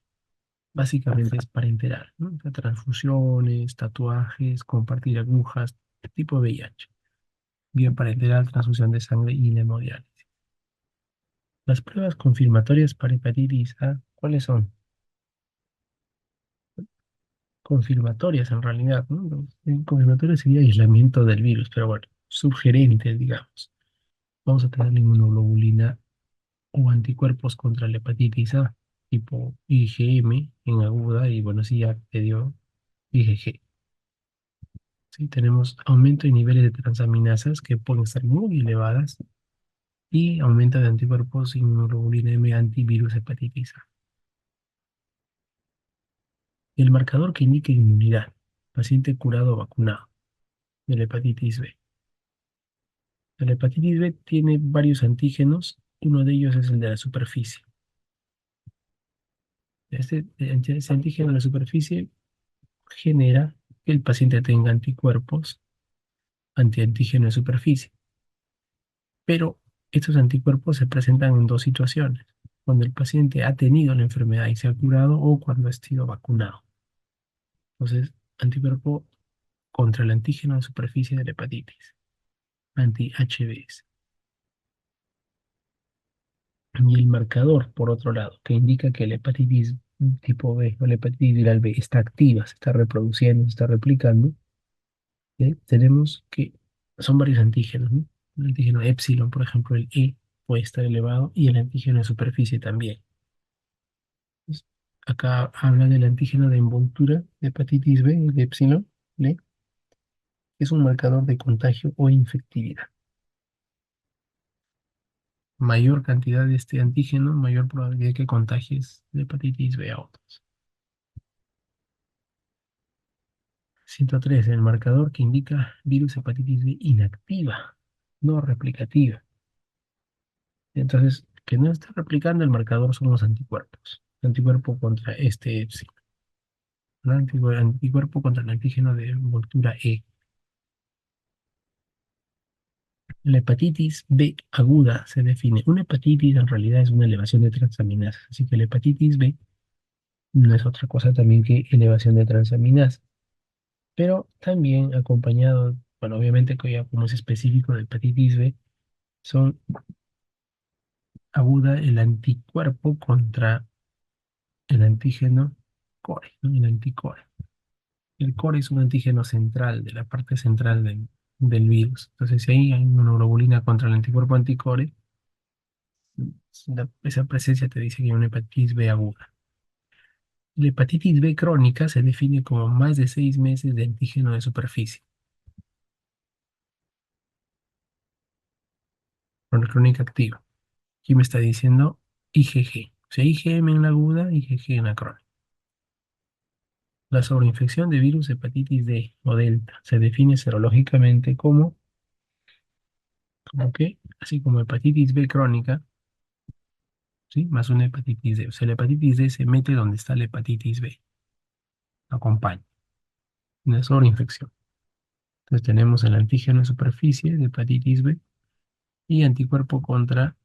Básicamente es parenteral, ¿no? O sea, transfusiones, tatuajes, compartir agujas, tipo VIH. Vía parenteral, transfusión de sangre y hemodiálisis. Las pruebas confirmatorias para hepatitis A, ¿cuáles son? Confirmatorias en realidad, ¿no? Confirmatorias sería aislamiento del virus, pero bueno, sugerentes, digamos. Vamos a tener la inmunoglobulina o anticuerpos contra la hepatitis A, tipo IgM en aguda, y bueno, sí ya te dio IgG. Sí, tenemos aumento de niveles de transaminasas que pueden estar muy elevadas y aumento de anticuerpos inmunoglobulina M antivirus hepatitis A. El marcador que indica inmunidad, paciente curado o vacunado de la hepatitis B. La hepatitis B tiene varios antígenos, uno de ellos es el de la superficie. Ese antígeno de la superficie genera que el paciente tenga anticuerpos antiantígeno de superficie. Pero estos anticuerpos se presentan en dos situaciones: cuando el paciente ha tenido la enfermedad y se ha curado o cuando ha sido vacunado. Entonces, anticuerpo contra el antígeno de superficie de la hepatitis, anti-HBs. Y el marcador, por otro lado, que indica que la hepatitis tipo B o la hepatitis viral B está activa, se está reproduciendo, se está replicando, tenemos que son varios antígenos, ¿no? El antígeno epsilon, por ejemplo, el E puede estar elevado y el antígeno de superficie también. Pues, acá habla del antígeno de envoltura de hepatitis B, el epsilon, ¿le? Es un marcador de contagio o infectividad. Mayor cantidad de este antígeno, mayor probabilidad que contagies de hepatitis B a otros. 103, el marcador que indica virus hepatitis B inactiva, no replicativa. Entonces, que no está replicando el marcador son los anticuerpos. Anticuerpo contra este epsilon. ¿No? Anticuerpo contra el antígeno de envoltura E. La hepatitis B aguda se define. Una hepatitis en realidad es una elevación de transaminasas. Así que la hepatitis B no es otra cosa también que elevación de transaminasas. Pero también acompañado, bueno, obviamente que ya como es específico de hepatitis B, son aguda el anticuerpo contra el antígeno core, ¿no? El anticore. El core es un antígeno central, de la parte central del virus. Entonces, si ahí hay una inmunoglobulina contra el anticuerpo anticore, esa presencia te dice que hay una hepatitis B aguda. La hepatitis B crónica se define como más de 6 meses de antígeno de superficie. Crónica activa. Aquí me está diciendo IgG. O sea, IgM en la aguda, IgG en la crónica. La sobreinfección de virus hepatitis D o delta se define serológicamente como que, así como hepatitis B crónica, ¿sí? Más una hepatitis D. O sea, la hepatitis D se mete donde está la hepatitis B. Acompaña. Una sobreinfección. Entonces tenemos el antígeno de superficie de hepatitis B y anticuerpo contra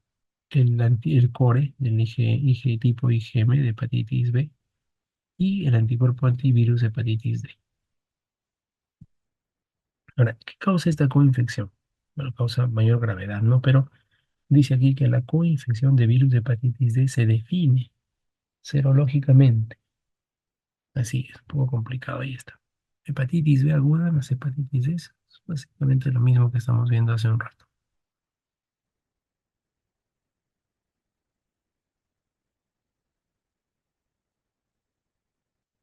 el core del IG tipo IgM de hepatitis B y el anticuerpo antivirus de hepatitis D. Ahora, ¿qué causa esta coinfección? Bueno, causa mayor gravedad, ¿no? Pero dice aquí que la coinfección de virus de hepatitis D se define serológicamente. Así es, un poco complicado, ahí está. Hepatitis B aguda más hepatitis D es básicamente lo mismo que estamos viendo hace un rato.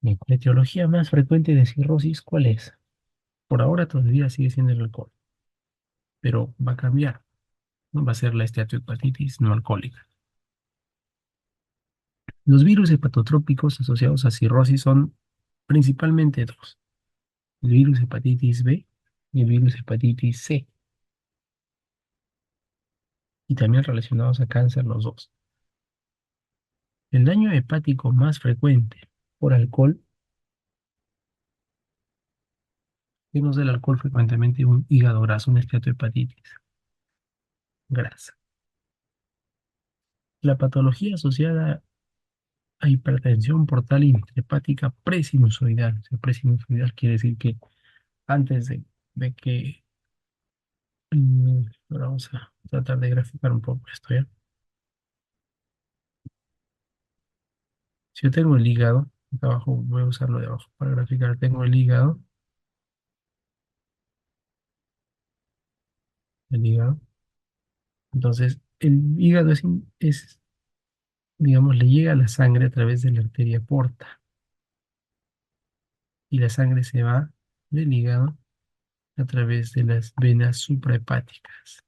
Bien, la etiología más frecuente de cirrosis, ¿cuál es? Por ahora todavía sigue siendo el alcohol, pero va a cambiar, ¿no? Va a ser la esteatohepatitis no alcohólica. Los virus hepatotrópicos asociados a cirrosis son principalmente dos: el virus hepatitis B y el virus hepatitis C, y también relacionados a cáncer los dos. El daño hepático más frecuente por alcohol, que nos da el alcohol frecuentemente un hígado graso, una esteatohepatitis grasa. La patología asociada a hipertensión portal intrahepática presinusoidal. O sea, presinusoidal quiere decir que antes de que... ahora vamos a tratar de graficar un poco esto, ¿ya? Si yo tengo el hígado, acá abajo voy a usarlo de abajo para graficar, tengo el hígado. Entonces, el hígado digamos, le llega la sangre a través de la arteria porta y la sangre se va del hígado a través de las venas suprahepáticas.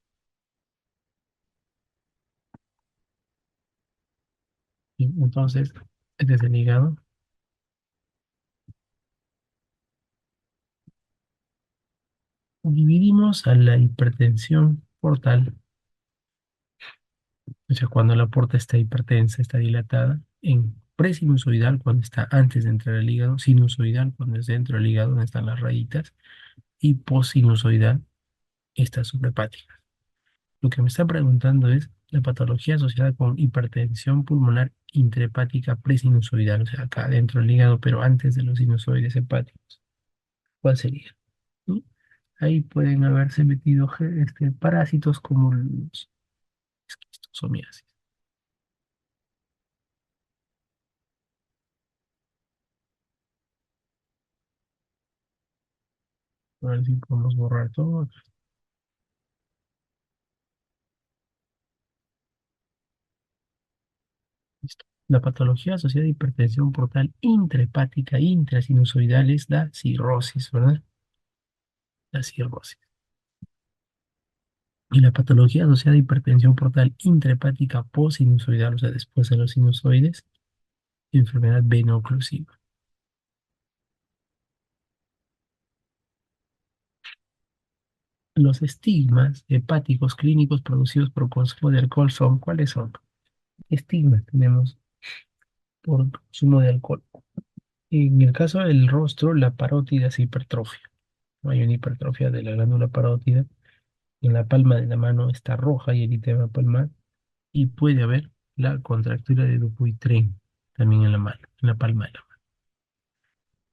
Y entonces, desde el hígado, dividimos a la hipertensión portal, o sea, cuando la porta está hipertensa, está dilatada, en presinusoidal, cuando está antes de entrar al hígado, sinusoidal, cuando es dentro del hígado, donde están las rayitas, y posinusoidal, está suprahepática. Lo que me está preguntando es la patología asociada con hipertensión pulmonar intrahepática presinusoidal, o sea, acá dentro del hígado, pero antes de los sinusoides hepáticos. ¿Cuál sería? ¿Sí? Ahí pueden haberse metido parásitos como los esquistosomiasis. A ver si podemos borrar todo. Listo. La patología asociada a hipertensión portal intrahepática intrasinusoidal es la cirrosis, ¿verdad? La cirrosis. Y la patología asociada a hipertensión portal intrahepática postsinusoidal, o sea, después de los sinusoides, enfermedad veno oclusiva. Los estigmas hepáticos clínicos producidos por consumo de alcohol son, ¿cuáles son? Estigmas tenemos por consumo de alcohol. En el caso del rostro, la parótida es hipertrofia. Hay una hipertrofia de la glándula parótida. En la palma de la mano está roja y eritema palmar. Y puede haber la contractura de Dupuytren también en la mano, en la palma de la mano.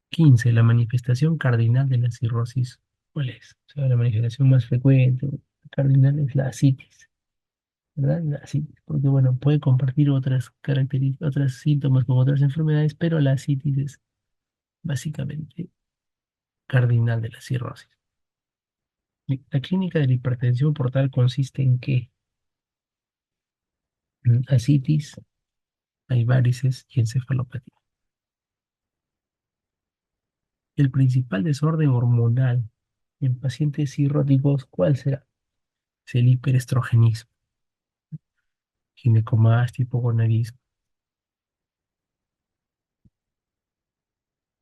15. La manifestación cardinal de la cirrosis. ¿Cuál es? O sea, la manifestación más frecuente cardinal es la asitis, ¿verdad? La asitis, porque bueno, puede compartir otras características, otros síntomas con otras enfermedades, pero la asitis es básicamente cardinal de la cirrosis. La clínica de la hipertensión portal consiste en qué? Asitis, hay varices y encefalopatía. El principal desorden hormonal en pacientes cirróticos, ¿cuál será? Es el hiperestrogenismo, ginecomastia, hipogonadismo.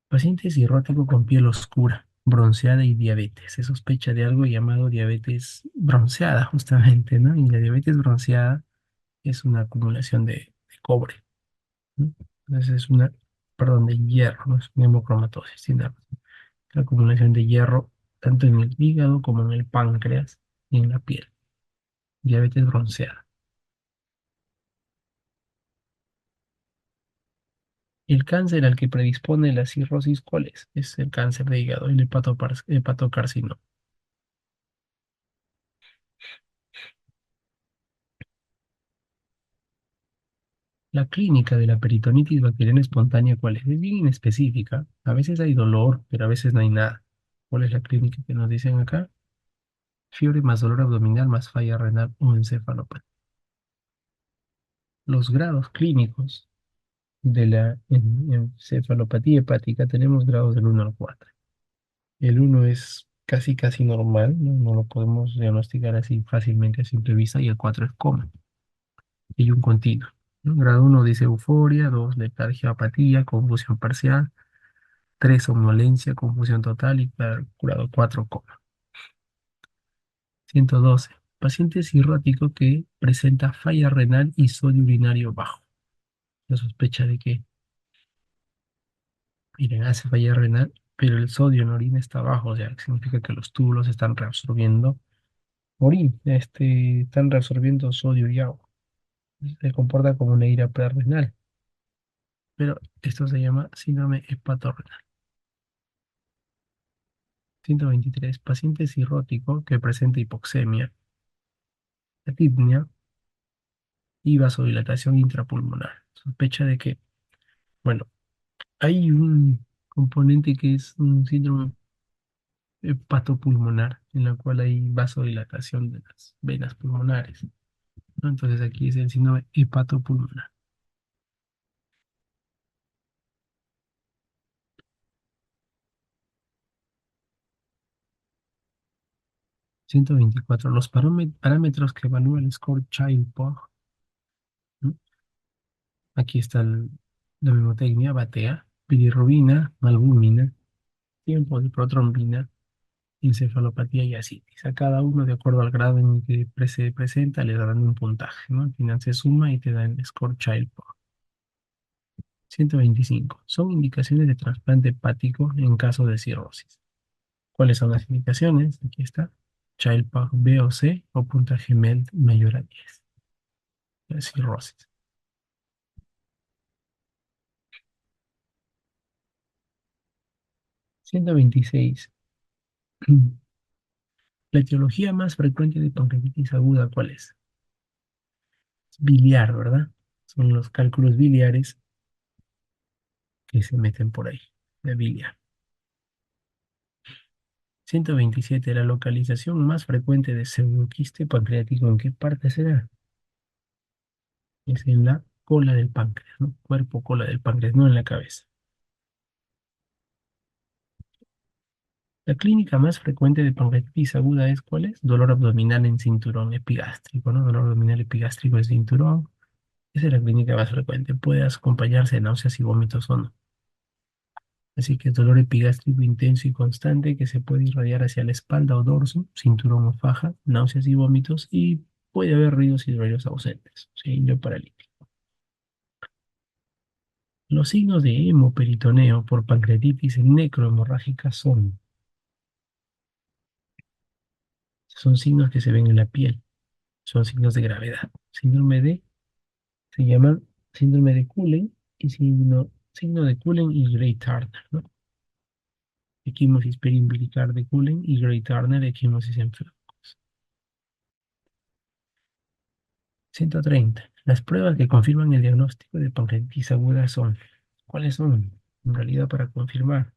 Paciente cirrótico con piel oscura, bronceada y diabetes. Se sospecha de algo llamado diabetes bronceada, justamente, ¿no? Y la diabetes bronceada es una acumulación de cobre, ¿no? Entonces es una, perdón, de hierro, no es una hemocromatosis, tiene la acumulación de hierro tanto en el hígado como en el páncreas y en la piel. Diabetes bronceada. El cáncer al que predispone la cirrosis, ¿cuál es? Es el cáncer de hígado, el hepatocarcinoma. La clínica de la peritonitis bacteriana espontánea, ¿cuál es? Es bien inespecífica. A veces hay dolor, pero a veces no hay nada. ¿Cuál es la clínica que nos dicen acá? Fiebre más dolor abdominal más falla renal o encefalopatía. Los grados clínicos de la encefalopatía hepática tenemos grados del 1 al 4. El uno es casi casi normal, no, no lo podemos diagnosticar así fácilmente a simple vista, y el 4 es coma. Y un continuo, ¿no? Grado uno dice euforia, 2 letargia, apatía, confusión parcial, 3 somnolencia, confusión total y grado 4 coma. 112. Paciente cirrótico que presenta falla renal y sodio urinario bajo. La sospecha de que, miren, hace falla renal, pero el sodio en la orina está bajo, o sea, significa que los túbulos están reabsorbiendo orina, están reabsorbiendo sodio y agua. Se comporta como una ira prerrenal, pero esto se llama síndrome hepatorrenal. 123. Paciente cirrótico que presenta hipoxemia, atipnia y vasodilatación intrapulmonar. Sospecha de que, bueno, hay un componente que es un síndrome hepatopulmonar, en la cual hay vasodilatación de las venas pulmonares, ¿no? Entonces aquí es el síndrome hepatopulmonar. 124. Los parámetros que evalúa el score Child-Pugh, ¿no? Aquí está la mnemotecnia, batea, bilirrubina, albúmina, tiempo de protrombina, encefalopatía y asitis. A cada uno, de acuerdo al grado en que se presenta, le darán un puntaje, ¿no? Al final se suma y te dan el score Child-Pugh. 125. Son indicaciones de trasplante hepático en caso de cirrosis. ¿Cuáles son las indicaciones? Aquí está. Child-Pugh B o C o puntaje MELD mayor a 10. La cirrosis. 126. La etiología más frecuente de pancreatitis aguda, ¿cuál es? Es biliar, ¿verdad? Son los cálculos biliares que se meten por ahí, de biliar. 127. La localización más frecuente de pseudoquiste pancreático, ¿en qué parte será? Es en la cola del páncreas, ¿no? Cuerpo, cola del páncreas, no en la cabeza. La clínica más frecuente de pancreatitis aguda es, ¿cuál es? Dolor abdominal en cinturón epigástrico, ¿no? Dolor abdominal epigástrico en cinturón. Esa es la clínica más frecuente. Puede acompañarse de náuseas y vómitos o no. Así que es dolor epigástrico intenso y constante que se puede irradiar hacia la espalda o dorso, cinturón o faja, náuseas y vómitos, y puede haber ruidos y dolores ausentes, síndrome paralítico. Los signos de hemoperitoneo por pancreatitis necrohemorrágica son signos que se ven en la piel, son signos de gravedad. Se llama síndrome de Cullen y signo de Cullen y Gray-Turner, ¿no? Equimosis periumbilical de Cullen y Gray-Turner, equimosis en flancos. 130. Las pruebas que confirman el diagnóstico de pancreatitis aguda son, ¿cuáles son? En realidad, para confirmar,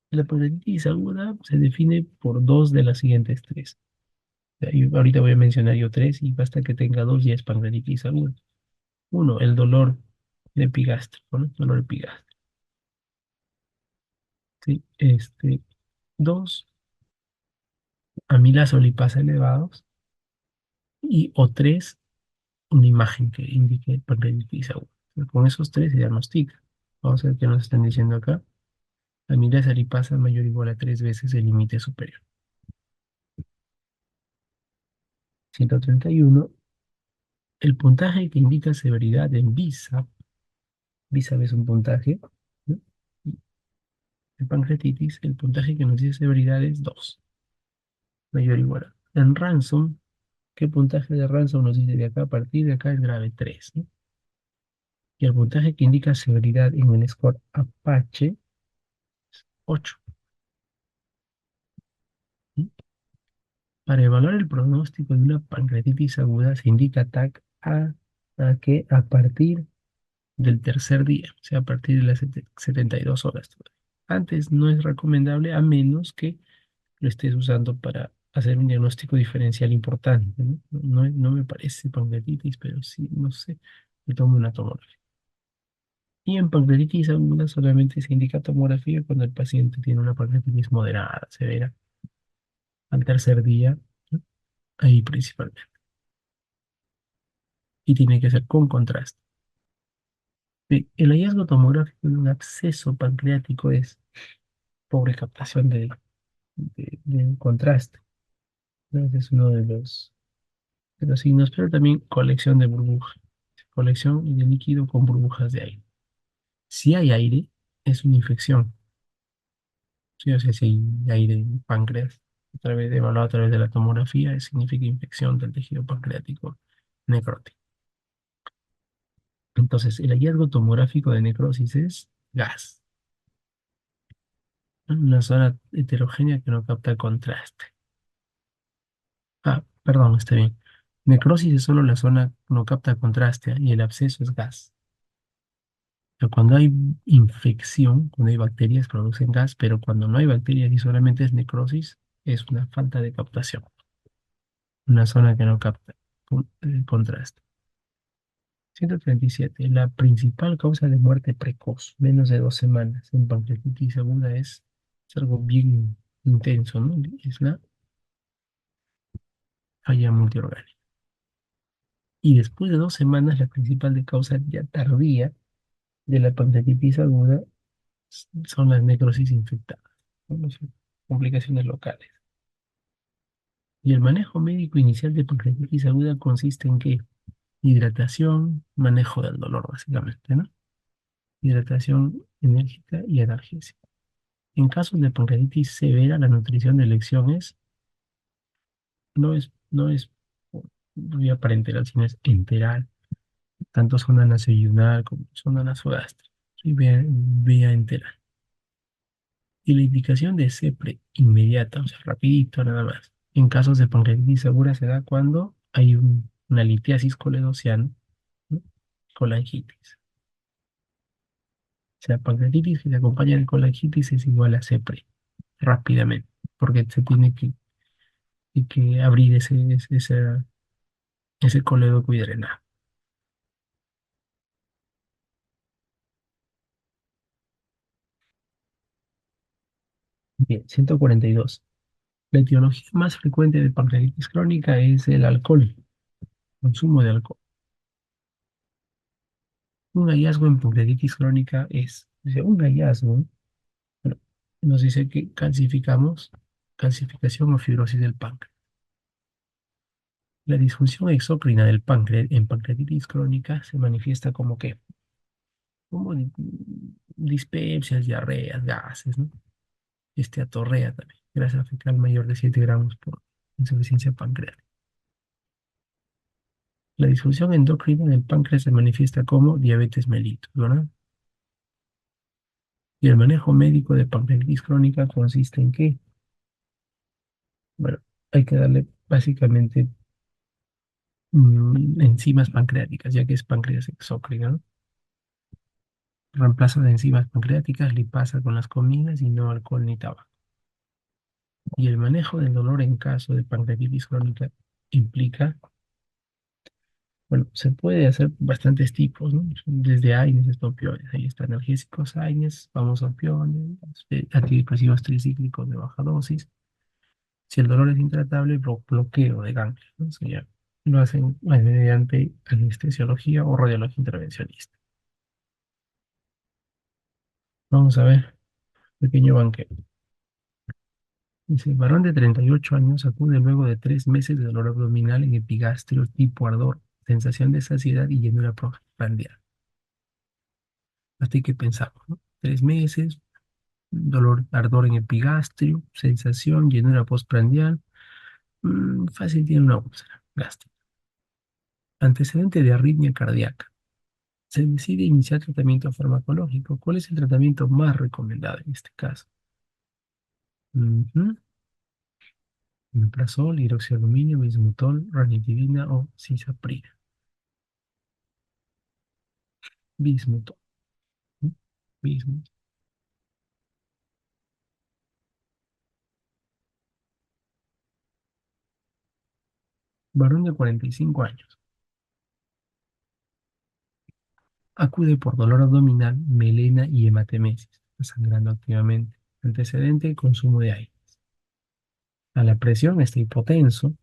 la pancreatitis aguda se define por dos de las siguientes tres. Ahorita voy a mencionar yo tres y basta que tenga dos ya es pancreatitis aguda. Uno, el dolor epigástrico, ¿no? Dolor epigástrico. ¿Sí? Dos, amilasa o lipasa elevados. Y o tres, una imagen que indique pancreatitis aguda. Con esos tres se diagnostica. Vamos a ver qué nos están diciendo acá. Amilasa lipasa mayor o igual a tres veces el límite superior. 131. El puntaje que indica severidad en VISAP. VISAP es un puntaje, ¿no? En pancreatitis, el puntaje que nos dice severidad es 2, mayor o igual a. En Ransom, ¿qué puntaje de Ransom nos dice de acá? A partir de acá es grave 3, ¿no? Y el puntaje que indica severidad en el score Apache, 8. ¿Sí? Para evaluar el pronóstico de una pancreatitis aguda se indica TAC a que a partir del tercer día, o sea, a partir de las 72 horas. Antes no es recomendable a menos que lo estés usando para hacer un diagnóstico diferencial importante, ¿no? No me parece pancreatitis, pero sí, no sé, le tomo una tomografía. Y en pancreatitis aguda solamente se indica tomografía cuando el paciente tiene una pancreatitis moderada, severa, al tercer día, ¿no? Ahí principalmente. Y tiene que ser con contraste. El hallazgo tomográfico de un absceso pancreático es pobre captación del contraste, ¿no? Ese es uno de los signos, pero también colección de burbujas, colección de líquido con burbujas de aire. Si hay aire, es una infección. Sí, o sea, si hay aire en el páncreas, evaluado a través de la tomografía, significa infección del tejido pancreático necrótico. Entonces, el hallazgo tomográfico de necrosis es gas, ¿no? Una zona heterogénea que no capta contraste. Ah, perdón, está bien. Necrosis es solo la zona que no capta contraste, y el absceso es gas. Pero cuando hay infección, cuando hay bacterias, producen gas, pero cuando no hay bacterias y solamente es necrosis, es una falta de captación, una zona que no capta contraste. 137. La principal causa de muerte precoz, menos de 2 semanas en pancreatitis aguda es algo bien intenso, ¿no? Es la falla multiorgánica. Y después de 2 semanas, la principal de causa ya tardía de la pancreatitis aguda son las necrosis infectadas, ¿no? Son complicaciones locales. Y el manejo médico inicial de pancreatitis aguda consiste en qué? Hidratación, manejo del dolor, básicamente, ¿no? Hidratación enérgica y analgesia. En casos de pancreatitis severa, la nutrición de elección no es vía parenteral, sino es enteral, tanto zona nasoyunal como zona nasogástrica, y vía enteral. Y la indicación de CEPRE inmediata, o sea, rapidito nada más. En casos de pancreatitis segura se da cuando hay una litiasis coledociana, ¿no? Colangitis. O sea, pancreatitis que se acompaña de colangitis es igual a CEPRE, rápidamente. porque se tiene que abrir ese colédoco y drenar. Bien, 142. La etiología más frecuente de pancreatitis crónica es el alcohol, consumo de alcohol. Un hallazgo en pancreatitis crónica es, dice, un hallazgo, bueno, nos dice que calcificación o fibrosis del páncreas. La disfunción exócrina del páncreas en pancreatitis crónica se manifiesta como que, como dispepsias, diarreas, gases, ¿no? Atorrea también, grasa fecal mayor de 7 gramos por insuficiencia pancreática. La disfunción endocrina del páncreas se manifiesta como diabetes mellitus, ¿verdad? Y el manejo médico de pancreatitis crónica consiste en que, bueno, hay que darle básicamente enzimas pancreáticas, ya que es páncreas exócrino, ¿no? Reemplazo de enzimas pancreáticas, lipasa con las comidas y no alcohol ni tabaco. Y el manejo del dolor en caso de pancreatitis crónica implica, bueno, se puede hacer bastantes tipos, ¿no? Desde AINES hasta opioides. Ahí está analgésicos AINES, vamos a opioides, antidepresivos tricíclicos de baja dosis. Si el dolor es intratable, bloqueo de ganglios, ¿no? Eso ya lo hacen mediante anestesiología o radiología intervencionista. Vamos a ver, pequeño banquete. Dice, varón de 38 años acude luego de 3 meses de dolor abdominal en epigastrio tipo ardor, sensación de saciedad y llenura postprandial. Hasta ahí que pensamos, ¿no? 3 meses, dolor, ardor en epigastrio, sensación, llenura postprandial. Fácil tiene una úlcera gástrica. Antecedente de arritmia cardíaca. Se decide iniciar tratamiento farmacológico. ¿Cuál es el tratamiento más recomendado en este caso? Ujú. Omeprazol, hidroxialuminio, bismutol, ranitidina o cisaprina. Bismuto. ¿Mm? Bismuto. Varón de 45 años. Acude por dolor abdominal, melena y hematemesis. Está sangrando activamente. Antecedente, consumo de aire. A la presión está hipotenso,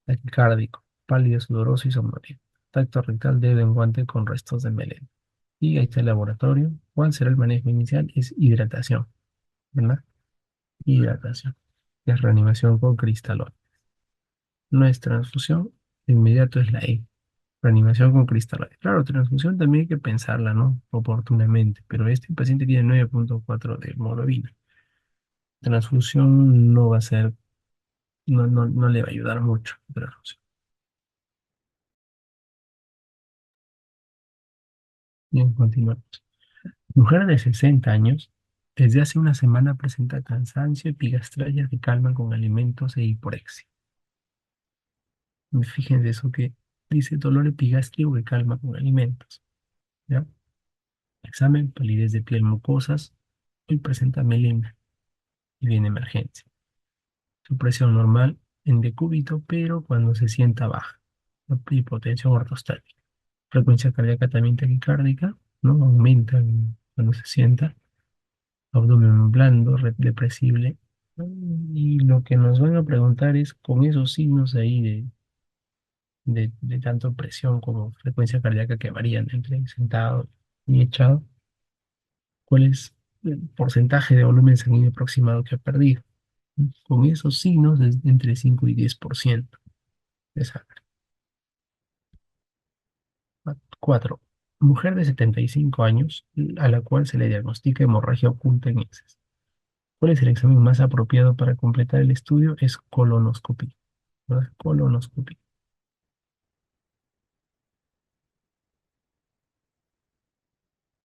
taquicárdico, pálido, sudoroso y somnoliento. Tacto rectal debe en guante con restos de melena. Y ahí está el laboratorio. ¿Cuál será el manejo inicial? Es hidratación, ¿verdad? Hidratación. Es reanimación con cristalón. No es transfusión, de inmediato es la E. Reanimación con cristalón. Claro, transfusión también hay que pensarla, ¿no? Oportunamente, pero este paciente tiene 9,4 de hemoglobina. Transfusión no va a ser, no le va a ayudar mucho. Transfusión. Bien, continuamos. Mujer de 60 años, desde hace una semana presenta cansancio, epigastralgia que calman con alimentos e hiporexia. Fíjense eso que dice dolor epigástrico que calma con alimentos. ¿Ya? Examen, palidez de piel, mucosas. Hoy presenta melena y viene emergencia. Su presión normal en decúbito, pero cuando se sienta baja. Hipotensión ortostática. Frecuencia cardíaca también taquicárdica, ¿no? Aumenta cuando se sienta. Abdomen blando, depresible. Y lo que nos van a preguntar es, con esos signos ahí de tanto presión como frecuencia cardíaca que varían entre sentado y echado, ¿cuál es el porcentaje de volumen sanguíneo aproximado que ha perdido? Con esos signos es entre 5 y 10% de sangre. 4. Mujer de 75 años a la cual se le diagnostica hemorragia oculta en heces. ¿Cuál es el examen más apropiado para completar el estudio? Es colonoscopia. ¿Verdad? Colonoscopia.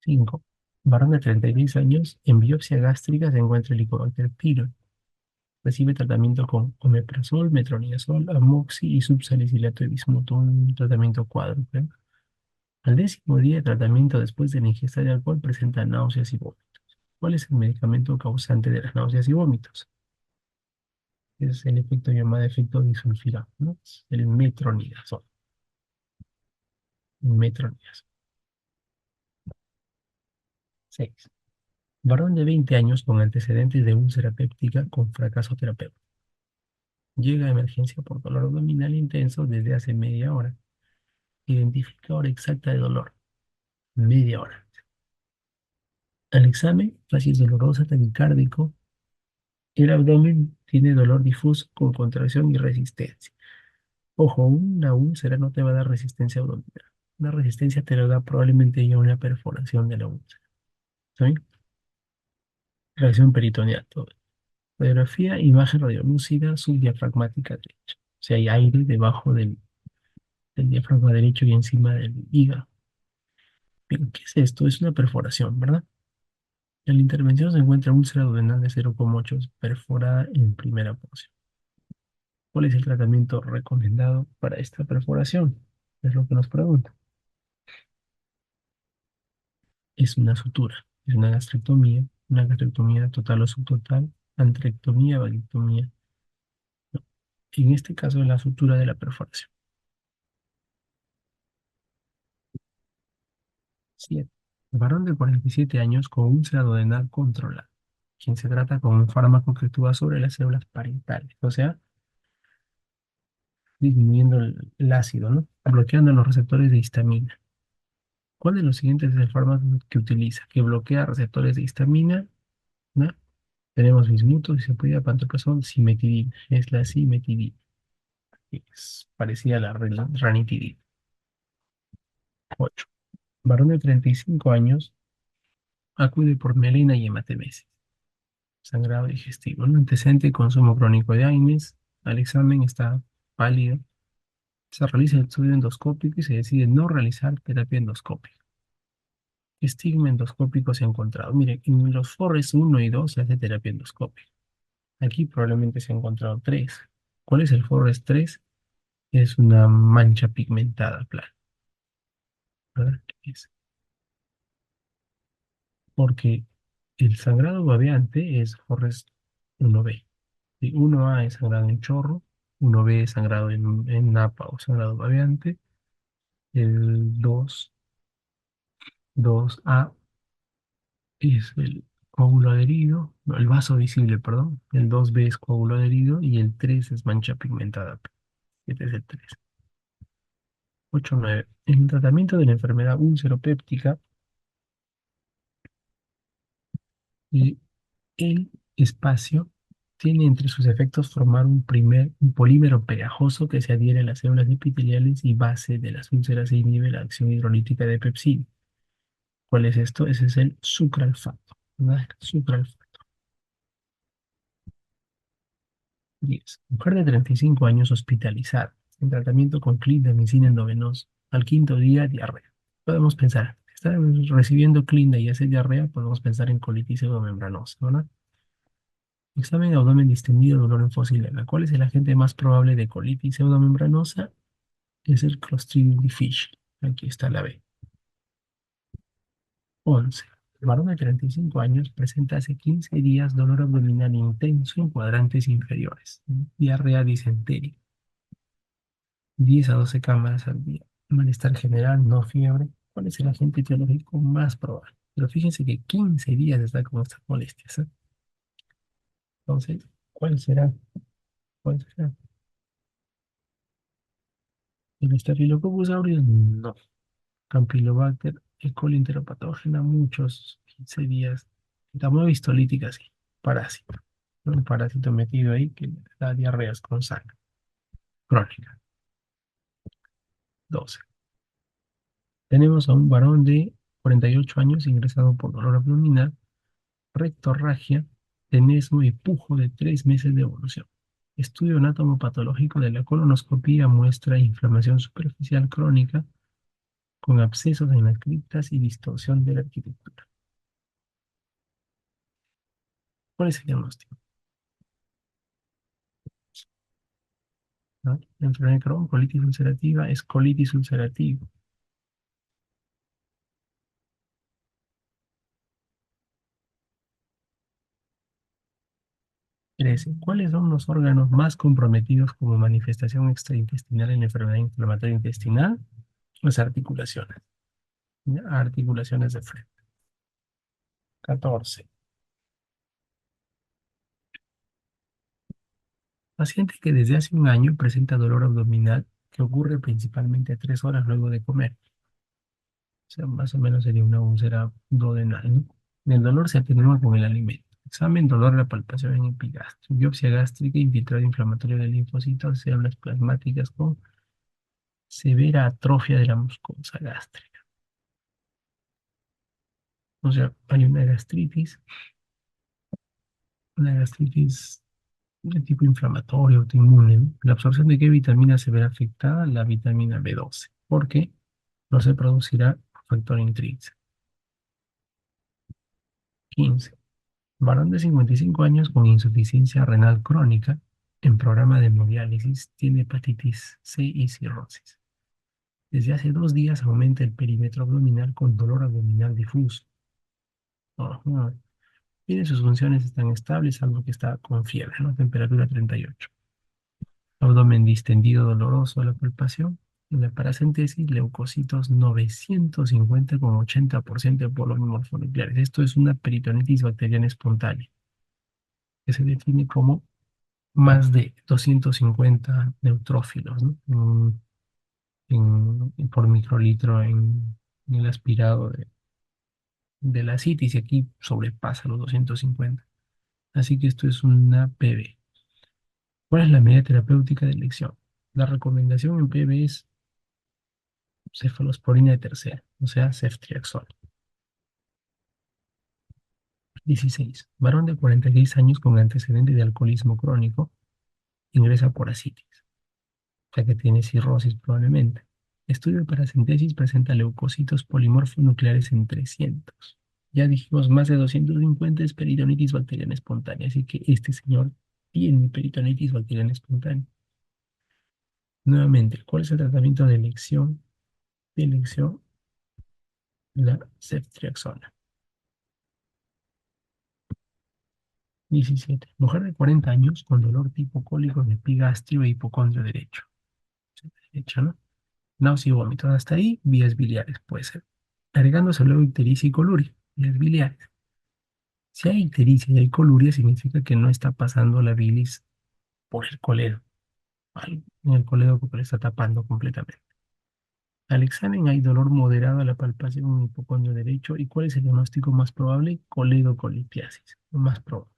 5. Varón de 36 años, en biopsia gástrica se encuentra el Helicobacter pylori. Recibe tratamiento con omeprazol, metronidazol, amoxi y subsalicilato de bismuto, un tratamiento cuádruple. Al 10.º día de tratamiento después de la ingesta de alcohol presenta náuseas y vómitos. ¿Cuál es el medicamento causante de las náuseas y vómitos? Es el efecto llamado efecto disulfirado, ¿no? Es el metronidazol. Metronidazol. 6. Varón de 20 años con antecedentes de úlcera péptica con fracaso terapéutico. Llega a emergencia por dolor abdominal intenso desde hace media hora. Identifica hora exacta de dolor. Media hora. Al examen, facies dolorosa, taquicárdico. El abdomen tiene dolor difuso con contracción y resistencia. Ojo, una úlcera no te va a dar resistencia abdominal. Una resistencia te lo da probablemente ya una perforación de la úlcera. ¿Sí? Reacción peritoneal. Todo. Radiografía, imagen radiolúcida subdiafragmática derecha. O sea, hay aire debajo del diafragma derecho y encima del hígado. Bien, ¿qué es esto? Es una perforación, ¿verdad? En la intervención se encuentra úlcera duodenal de 0,8 perforada en primera porción. ¿Cuál es el tratamiento recomendado para esta perforación? Es lo que nos pregunta. Es una sutura, es una gastrectomía total o subtotal, antrectomía, valectomía. No. En este caso es la sutura de la perforación. 7. Varón de 47 años con úlcera duodenal controlada, quien se trata con un fármaco que actúa sobre las células parietales, o sea, disminuyendo el ácido, ¿no? Bloqueando los receptores de histamina. ¿Cuál de los siguientes es el fármaco que utiliza? Que bloquea receptores de histamina, ¿no? Tenemos bismuto, disoprida, pantoprazol, cimetidina. Es la cimetidina. Es parecida a la ranitidina. 8. Varón de 35 años acude por melena y hematemesis. Sangrado digestivo. Un antecedente de consumo crónico de AINES. Al examen está pálido. Se realiza el estudio endoscópico y se decide no realizar terapia endoscópica. ¿Qué estigma endoscópico se ha encontrado? Miren, en los FORES 1 y 2 se hace terapia endoscópica. Aquí probablemente se ha encontrado 3. ¿Cuál es el FORES 3? Es una mancha pigmentada plana. ¿Verdad? Es porque el sangrado babeante es FORES 1B. Y 1A es sangrado en chorro, 1B es sangrado en napa o sangrado babeante, el 2A es el coágulo adherido, no, el vaso visible, perdón, el 2B es coágulo adherido y el 3 es mancha pigmentada. Este es el 3. 8-9. En el tratamiento de la enfermedad úlcero-péptica, y el espacio tiene entre sus efectos formar un polímero pegajoso que se adhiere a las células epiteliales y base de las úlceras e inhibe la acción hidrolítica de pepsina. ¿Cuál es esto? Ese es el sucralfato, ¿verdad? Sucralfato. 10. Mujer de 35 años hospitalizada en tratamiento con clindamicina endovenosa. Al quinto día, diarrea. Podemos pensar, si está recibiendo clinda y hace diarrea, podemos pensar en colitis pseudomembranosa, ¿verdad? Examen de abdomen distendido, dolor en fósil. ¿Cuál es el agente más probable de colitis pseudomembranosa? Es el Clostridium difficile. Aquí está la B. 11. El varón de 35 años presenta hace 15 días dolor abdominal intenso en cuadrantes inferiores. Diarrea disentérica. 10 a 12 cámaras al día. Malestar general, no fiebre. ¿Cuál es el agente etiológico más probable? Pero fíjense que 15 días está con estas molestias, ¿eh? Entonces, ¿cuál será? ¿Cuál será? ¿El Staphylococcus aureus? No. Campylobacter, E. coli enteropatógena, muchos, 15 días. También histolítica, sí. Parásito. Un parásito metido ahí que da diarreas con sangre. Crónica. 12. Tenemos a un varón de 48 años ingresado por dolor abdominal, rectorragia, tenesmo y pujo de 3 meses de evolución. Estudio anatomopatológico de la colonoscopía muestra inflamación superficial crónica con abscesos en las criptas y distorsión de la arquitectura. ¿Cuál es el diagnóstico? ¿No? Enfermedad de Crohn, colitis ulcerativa, es colitis ulcerativa. 13. ¿Cuáles son los órganos más comprometidos como manifestación extraintestinal en enfermedad inflamatoria intestinal? Las articulaciones. ¿Ya? Articulaciones de frente. 14. Paciente que desde hace un año presenta dolor abdominal que ocurre principalmente a 3 horas luego de comer. O sea, más o menos sería una úlcera duodenal, ¿no? El dolor se atenúa con el alimento. Examen, dolor, la palpación en epigastrio. Biopsia gástrica, infiltrado inflamatorio de linfocitos, células plasmáticas con severa atrofia de la mucosa gástrica. O sea, hay una gastritis de tipo inflamatorio, autoinmune, ¿no? La absorción de qué vitamina se verá afectada, la vitamina B12, porque no se producirá factor intrínseco. 15. Varón de 55 años con insuficiencia renal crónica en programa de hemodiálisis tiene hepatitis C y cirrosis. Desde hace 2 días aumenta el perímetro abdominal con dolor abdominal difuso. Ajá. Tiene sus funciones están estables, salvo que está con fiebre, ¿no? Temperatura 38. Abdomen distendido, doloroso a la palpación. En la paracentesis, leucocitos 950 con 80% de polonios morfonucleares. Esto es una peritonitis bacteriana espontánea, que se define como más de 250 neutrófilos, ¿no? Por microlitro en el aspirado de la citis, y aquí sobrepasa los 250. Así que esto es una PB. ¿Cuál es la medida terapéutica de elección? La recomendación en PB es cefalosporina de tercera, o sea, ceftriaxona. 16. Varón de 46 años con antecedente de alcoholismo crónico ingresa por ascitis, ya que tiene cirrosis probablemente. Estudio de paracentesis presenta leucocitos polimorfonucleares en 300. Ya dijimos, más de 250 es peritonitis bacteriana espontánea, así que este señor tiene peritonitis bacteriana espontánea. Nuevamente, ¿cuál es el tratamiento de elección? De elección, la ceftriaxona. 17. Mujer de 40 años con dolor tipo cólico de epigastrio e hipocondrio derecho. Derecho, ¿no? Náusea y vómitos. Hasta ahí, vías biliares, puede ser. Agregándose luego ictericia y coluria, vías biliares. Si hay ictericia y hay coluria, significa que no está pasando la bilis por el coledo. ¿Vale? En el coledo que le está tapando completamente. Al examen hay dolor moderado a la palpación en el hipocondrio derecho. ¿Y cuál es el diagnóstico más probable? Coledocolitiasis, lo más probable.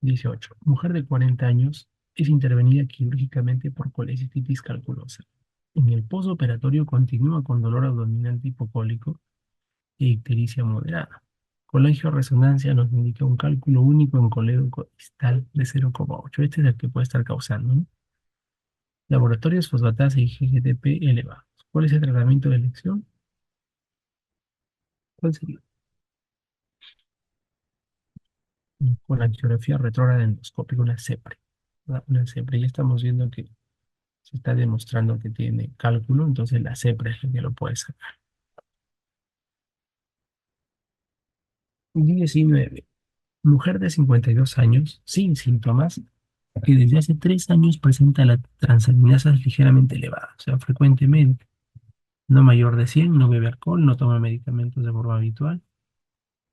18. Mujer de 40 años es intervenida quirúrgicamente por colecistitis calculosa. En el posoperatorio continúa con dolor abdominal tipo cólico e ictericia moderada. Colangioresonancia nos indica un cálculo único en coledo distal de 0,8. Este es el que puede estar causando, ¿no? Laboratorios fosfatasa y GGTP elevados. ¿Cuál es el tratamiento de elección? ¿Cuál sería? Con la angiografía retrógrada endoscópica, una CEPRE. ¿Verdad? Una CEPRE. Ya estamos viendo que se está demostrando que tiene cálculo, entonces la CEPRE es la que lo puede sacar. 19. Mujer de 52 años, sin síntomas, que desde hace 3 años presenta la transaminasa ligeramente elevada, o sea, frecuentemente. No mayor de 100, no bebe alcohol, no toma medicamentos de forma habitual,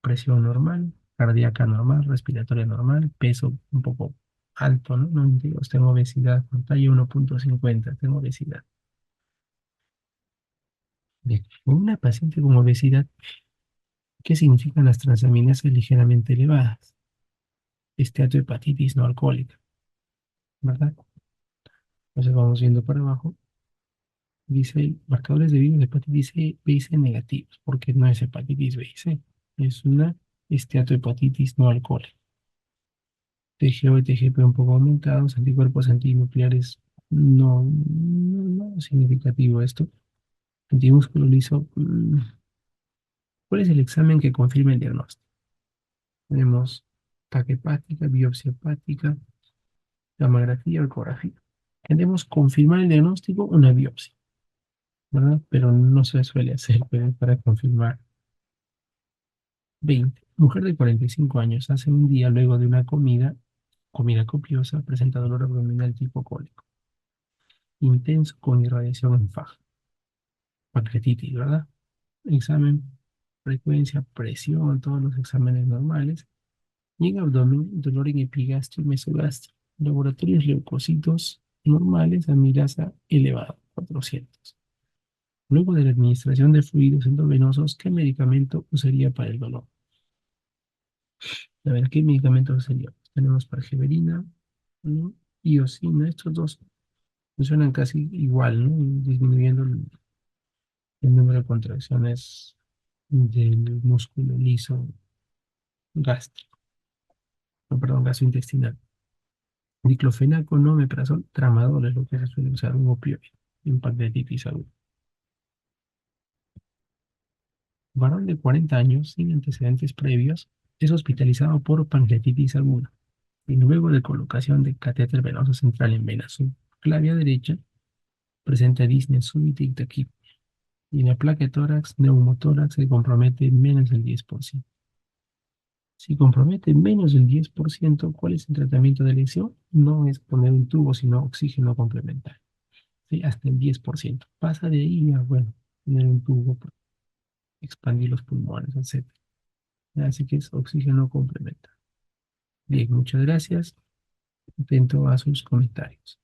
presión normal, cardíaca normal, respiratoria normal, peso un poco alto, ¿no? No digo, tengo obesidad, con talla 1,50, tengo obesidad. Bien, una paciente con obesidad, ¿qué significan las transaminasas ligeramente elevadas? Esteatohepatitis no alcohólica, ¿verdad? Entonces vamos viendo para abajo. Dice marcadores de virus de hepatitis C, B y C negativos, porque no es hepatitis B y C, es una esteatohepatitis no alcohólica. TGO y TGP un poco aumentados, anticuerpos antinucleares no es significativo esto. Antimúsculo liso, ¿cuál es el examen que confirma el diagnóstico? Tenemos TAC hepática, biopsia hepática, gammagrafía o ecografía. Queremos confirmar el diagnóstico, una biopsia, ¿verdad? Pero no se suele hacer para confirmar 20. Mujer de 45 años hace un día luego de una comida copiosa, presenta dolor abdominal tipo cólico, intenso con irradiación en faja, pancreatitis, ¿verdad? Examen, frecuencia, presión, todos los exámenes normales. Y en abdomen, dolor en epigastrio y mesogastrio. Laboratorios leucocitos normales, amilasa elevada, 400. Luego de la administración de fluidos endovenosos, ¿qué medicamento usaría para el dolor? A ver, ¿qué medicamento usaría? Tenemos pargeverina, ¿no? Iosina, estos dos funcionan casi igual, ¿no? Disminuyendo el número de contracciones del músculo liso gástrico, no, perdón, gastrointestinal. Diclofenaco, no omeprazol, tramadol es lo que se suele usar, un opioide en pancreatitis aguda. Varón de 40 años sin antecedentes previos es hospitalizado por pancreatitis aguda y luego de colocación de catéter venoso central en vena subclavia derecha presenta disnea súbita y taquicardia. Y en la placa de tórax, neumotórax se compromete menos del 10%. Si compromete menos del 10%, ¿cuál es el tratamiento de lesión? No es poner un tubo, sino oxígeno complementario. ¿Sí? Hasta el 10%. Pasa de ahí, ya, bueno, poner un tubo para expandir los pulmones, etc. Así que es oxígeno complementario. Bien, muchas gracias. Atento a sus comentarios.